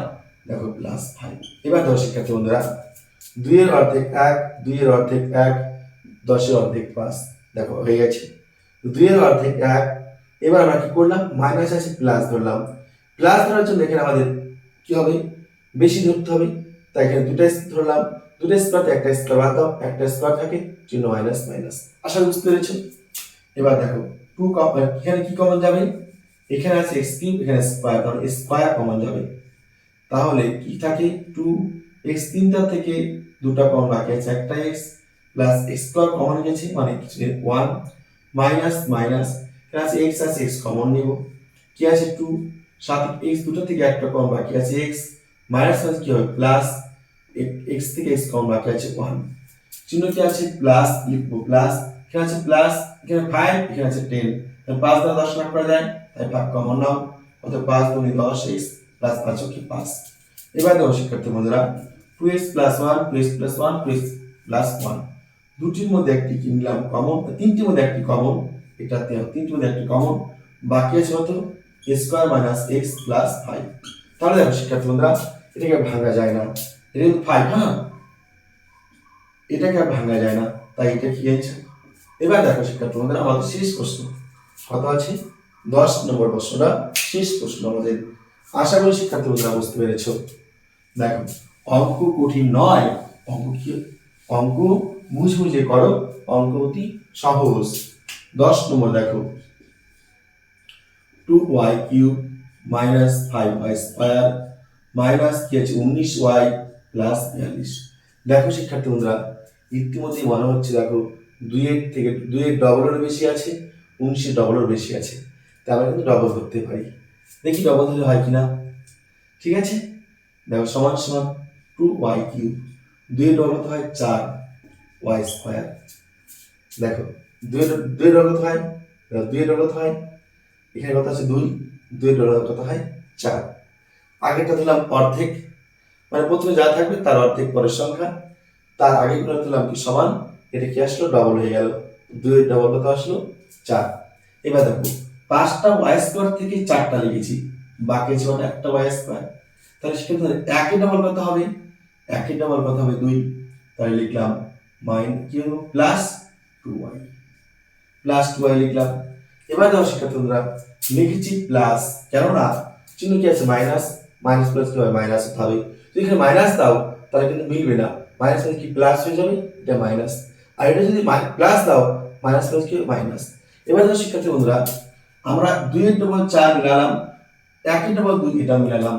দেখো প্লাস 5। এবার দেখো শিক্ষার্থী বন্ধুরা 2 এর অর্ধেক 1, 2 এর অর্ধেক 1, 10 এর অর্ধেক 5, দেখো হয়ে গেছে। 2 এর অর্ধেক 1। এবার আমরা কি করলাম, মাইনাস আছে প্লাস ধরলাম। প্লাস ধরার জন্য এখানে আমাদের কি হবে, বেশি ধরতে হবে, তাই এখানে দুটো ধরলাম। দুটো স্কোয়ার একটা স্কোয়ার বাদ দাও, একটা স্কোয়ার থাকে, চিহ্ন মাইনাস মাইনাস। আশা করি বুঝতে পেরেছো। এবার দেখো এখানে কি কমন যাবে, এখানে আছে এক্স কিউব, এখানে স্কোয়ার, তাহলে স্কোয়ার কমন যাবে। তাহলে কি থাকে, 2x, তিনটা থেকে দুটা কমন বাকি আছে, একটা x plus x square common গেছে, মানে 1 মাইনাস মাইনাস, প্লাস x আছে x কমন নিব, কি আছে 2, সাথে x দুটো থেকে একটা কমন বাকি আছে x, মাইনাস মানে কি হবে প্লাস, x থেকে x কমন বাকি আছে 1, চিহ্ন কি আছে প্লাস, লিখবো প্লাস, এখানে আছে প্লাস, এখানে 5, এখানে আছে 10, তাহলে 5 দ্বারা 10 ভাগ করা যায়, তাই 5 কমন নাও, অর্থাৎ 5 গুণে 10 x প্লাস 5 কি 5। এবার দেখো শিক্ষার্থী বন্ধুরা, 2x plus 1, 2x plus 1, 2x plus 1, দুটির মধ্যে একটি কি নিলাম কমন, তিনটির মধ্যে একটি কমন, এটা তিনটির মধ্যে একটি কমন, বাকি আছে কত, a square minus x plus 5। তাহলে দেখো শিক্ষার্থী বন্ধুরা, এটাকে ভাঙা যায় না, এটা কিন্তু 5, হ্যাঁ, এটাকে ভাঙা যায় না, তাই এটা কি আছে। এবার দেখো শিক্ষার্থী বন্ধুরা, আমাদের শেষ প্রশ্ন কত আছে, 10 নম্বর প্রশ্নটা শেষ প্রশ্ন আমাদের। আশা করি শিক্ষার্থী বন্ধুরা বুঝতে পেরেছো। দেখো অঙ্ক কঠিন নয়, অঙ্ক বুঝে বুঝে করো, অঙ্ক অতি সহজ। 10 নম্বর দেখো, 2y cube minus 5y square minus কি আছে 19y প্লাস 42। দেখো শিক্ষার্থী বন্ধুরা, ইতিমধ্যে মনে হচ্ছে দেখো 2 এর ডবলের বেশি আছে, 19 এর ডবলের বেশি আছে, তাই আমরা কিন্তু ডবল ধরতে পারি। দেখি ডবল ধরলে হয় কিনা। ঠিক আছে, দেখো সমান সমান 2y কিউব, 2 এর ডবল হয় 4y স্কয়ার। দেখো 2 এর ডবল হয়, 2 এর ডবল হয়, এখানে কত আছে 2, 2 এর ডবল কত হয় 4। আগেরটা দিলাম অর্ধেক, মানে প্রথমে যা থাকবে তার অর্ধেক পরের সংখ্যা, তার আগে গুলো দিলাম কি সমান, এটা কি আসলো ডবল হয়ে গেল, 2 এর ডবল কত আসলো 4। এবার দেখো 5টা y স্কয়ার থেকে 4টা লিখেছি, বাকি আছে একটা y স্কয়ার, তাহলে সেক্ষেত্রে একই ডবল কত হবে, একই ডবল কত হবে 2, তাহলে লিখলাম কি হলো প্লাস 2y, প্লাস 2y লিখলাম। এবার দেখো শিক্ষার্থী বন্ধুরা, লিখেছি প্লাস, কেননা চিহ্ন কি আছে মাইনাস, মাইনাস প্লাস কি হবে মাইনাস হতে হবে, তো এখানে মাইনাস দাও তাহলে কিন্তু মিলবে না, মাইনাস মানে কি প্লাস হয়ে যাবে, এটা মাইনাস, আর এটা যদি প্লাস দাও মাইনাস প্লাস কি মাইনাস। এবার দেখো শিক্ষার্থী বন্ধুরা, আমরা 2 এর ডবল 4 মিলালাম, একই ডবল 2 এটা মিলালাম,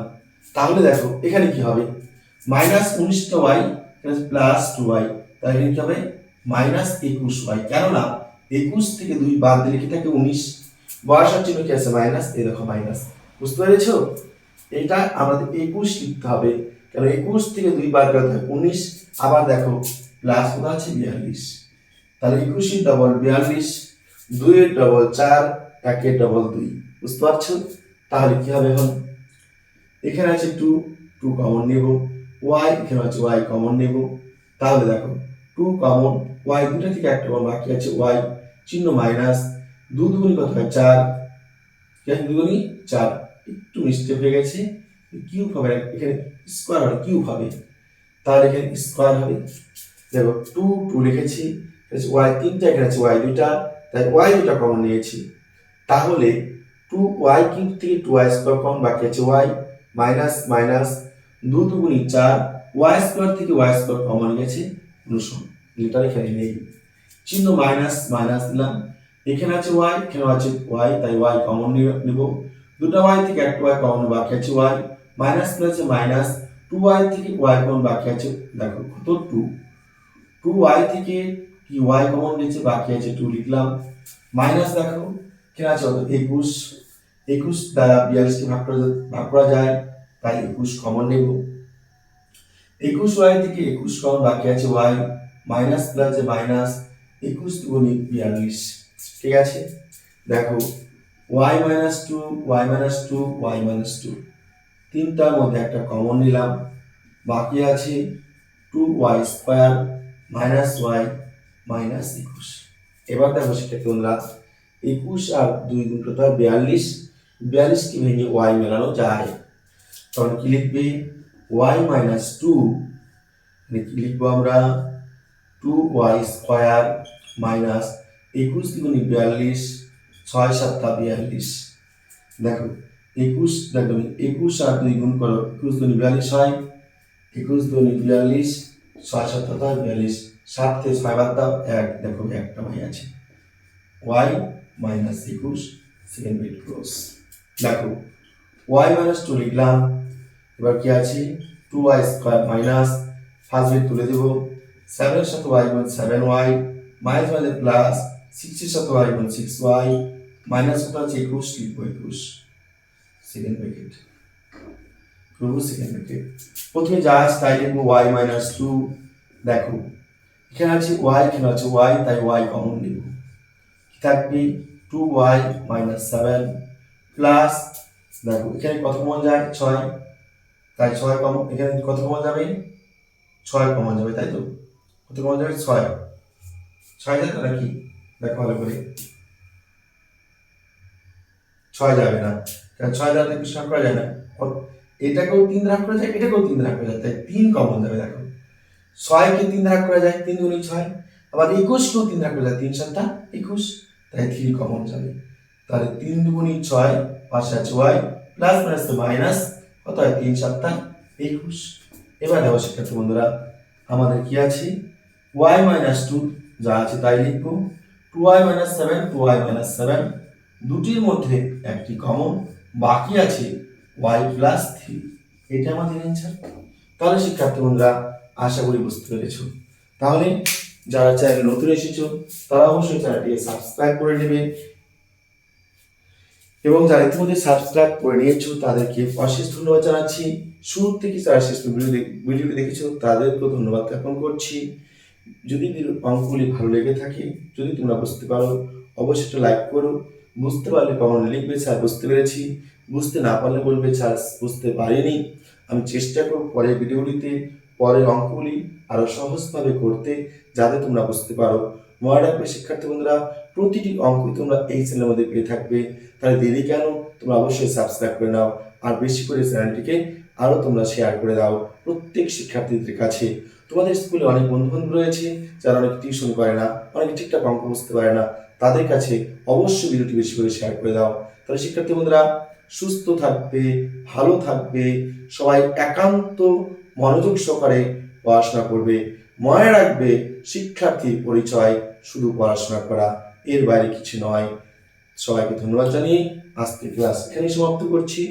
তাহলে দেখো এখানে কি হবে, মাইনাস 19টা y প্লাস 2y, তাহলে এখানে কি হবে মাইনাস 21y, কেননা 21 থেকে 2 বাদ দিলে কি থাকে 19, বর্ষার চিহ্ন কি আছে মাইনাস, এই দেখো মাইনাস। বুঝতে পেরেছো, এটা আমাদের 21 লিখতে হবে, কারণ 21 থেকে 2 বাদ দিলে হয় 19, আবার দেখো প্লাস কত আছে 42, তাহলে 21 এর ডবল 42, 2 এর ডবল 4, 1 এর ডবল 2। বুঝতে পারছো, তাহলে কি হবে এখন, এখানে আছে 2, 2 কমন নেব, y এখানে আছে y কমন নেব, তাহলে দেখো 2 কমন, y দুটো থেকে একটা কমন বাকি আছে y, চিহ্ন মাইনাস, 2 দুগুণী কত হয় 4, কি আছে 2 দুগুণী 4, একটু মিস্টেক হয়ে গেছে, কিউব হবে না, এখানে স্কয়ার হবে, কিউব হবে, তাহলে এখানে স্কয়ার হবে। দেখো 2 2 লিখেছি, y তিনটা, এখানে আছে y দুইটা, তাই y দুটো কমন নিয়েছি, তাহলে 2y কিউব থেকে 2y স্কয়ার কমন বাকি আছে y, minus minus 2 দুগুণী 4, y square থেকে y স্কয়ার কমন গেছে 19, লিটার এখানে নেই, চিহ্ন মাইনাস মাইনাস দিলাম, এখানে আছে y, এখানে আছে y, তাই y কমন নিব, দুটো y থেকে একটা y কমন বাকি আছে y, মাইনাস প্লাসে মাইনাস, 2y থেকে y কমন বাকি আছে, দেখো কত 2, 2y থেকে কি y কমন গেছে বাকি আছে 2 লিখলাম, মাইনাস দেখো এখানে আছে 21, 21 দ্বারা 42 কে ভাগ করা যায়, তাই 21 কমন নেব, 21y থেকে 21 কমন বাকি আছে y, মাইনাস প্লাসে মাইনাস, 21 দুগুণী 42। ঠিক আছে, দেখো y minus 2, y minus 2, y minus 2, তিনটার মধ্যে একটা কমন নিলাম, বাকি আছে 2y square minus y minus 21। এবার দেখো শিক্ষার্থী বন্ধুরা, 21 আর 2 গুণ করতে হয় 42, 42 কে ভেঙে y মেলানো যায়, তখন কি লিখবে y মাইনাস 2, কি লিখবো আমরা 2y স্কয়ার মাইনাস 21 দুগুণে 42, 6 7 42। দেখো 21 দেখো 21 আর 2 গুণ করো, 21 দুগুণে 42 হয়, 21 দুগুণে 42, 6 7 42, 7 থেকে 6 বাদ দাও 1, দেখো একটা y আছে, y minus 21 second bracket close. দেখো y মাইনাস 2 লিখলাম, এবার কি আছে 2y square minus first bracket তুলে দেব, 7 এর সাথে y গুণ 7y মাইনাস মাইনাস প্লাস 6 এর সাথে y গুণ 6y মাইনাস কত আছে 21 লিখবো 21 সেকেন্ড ব্রেকেট করবো সেকেন্ড ব্রেকেট। প্রথমে যা আছে তাই লিখবো y মাইনাস 2, দেখো এখানে আছে y, এখানে আছে y, তাই y কমন নিব, কি থাকবে 2y মাইনাস 7 প্লাস, দেখো এখানে কত কমন যায় 6, তাই 6 কমন, এখানে কত কমন যাবে 6 কমন যাবে, তাই তো কত কমন যাবে 6, 6 যাবে নাকি দেখো ভালো করে, 6 যাবে না, কারণ 6 দ্বারা তো কিছু করা যায় না, এটাকেও 3 দ্বারা করা যায়, এটাকেও 3 দ্বারা করা যায়, তাই 3 কমন যাবে। দেখো 6 কে 3 দ্বারা করা যায় 3 গুণিত 6, আবার 21 কেও 3 দ্বারা করা যায় 3 7 21, তাই 3 কমন যাবে। তাহলে 3 দুগুণিত 6, পাশে আছে y প্লাস মাইনাস তো মাইনাস, কত হয় 3 7 21। এবার দেখো শিক্ষার্থী বন্ধুরা আমাদের কি আছে y মাইনাস 2 যা আছে তাই লিখবো, 2y মাইনাস 7 2y মাইনাস 7 দুটির মধ্যে একটি কমন, বাকি আছে y প্লাস 3, এটা আমাদের অ্যান্সার। তাহলে শিক্ষার্থী বন্ধুরা আশা করি বুঝতে পেরেছো। তাহলে যারা চ্যানেলে নতুন এসেছো তারা অবশ্যই চ্যানেলটিকে সাবস্ক্রাইব করে নেবে, এবং যারা ইতিমধ্যে সাবস্ক্রাইব করে নিয়েছো তাদেরকে অশেষ ধন্যবাদ জানাচ্ছি। শুরু থেকে যারা শেষ ভিডিওটি দেখেছো তাদেরকেও ধন্যবাদ জ্ঞাপন করছি। যদি অঙ্কগুলি ভালো লেগে থাকে, যদি তোমরা বুঝতে পারো অবশ্যই একটা লাইক করো, বুঝতে পারলে কমেন্টে লিখবে স্যার বুঝতে পেরেছি, বুঝতে না পারলে বলবে স্যার বুঝতে পারিনি। আমি চেষ্টা করব পরের ভিডিওটিতে পরের অঙ্কগুলি আরও সহজভাবে করতে, যাতে তোমরা বুঝতে পারো। মনে রাখবে শিক্ষার্থী বন্ধুরা প্রতিটি অঙ্কই তোমরা এই চ্যানেলের মধ্যে পেয়ে থাকবে, তাহলে দেরি কেন, তোমরা অবশ্যই সাবস্ক্রাইব করে নাও, আর বেশি করে চ্যানেলটিকে আরও তোমরা শেয়ার করে দাও প্রত্যেক শিক্ষার্থীদের কাছে। তোমাদের স্কুলে অনেক বন্ধু বান্ধব রয়েছে যারা অনেক টিউশন করে না, অনেক ঠিকঠাক অঙ্ক বুঝতে পারে না, তাদের কাছে অবশ্যই ভিডিওটি বেশি করে শেয়ার করে দাও। তাহলে শিক্ষার্থী বন্ধুরা সুস্থ থাকবে, ভালো থাকবে, সবাই একান্ত মনোযোগ সহকারে পড়াশোনা করবে। মনে রাখবে শিক্ষার্থীর পরিচয় শুধু পড়াশোনা করা, এর বাইরে কিছু নয়। সবাইকে ধন্যবাদ জানিয়ে আজকের ক্লাস এখানেই সমাপ্ত করছি।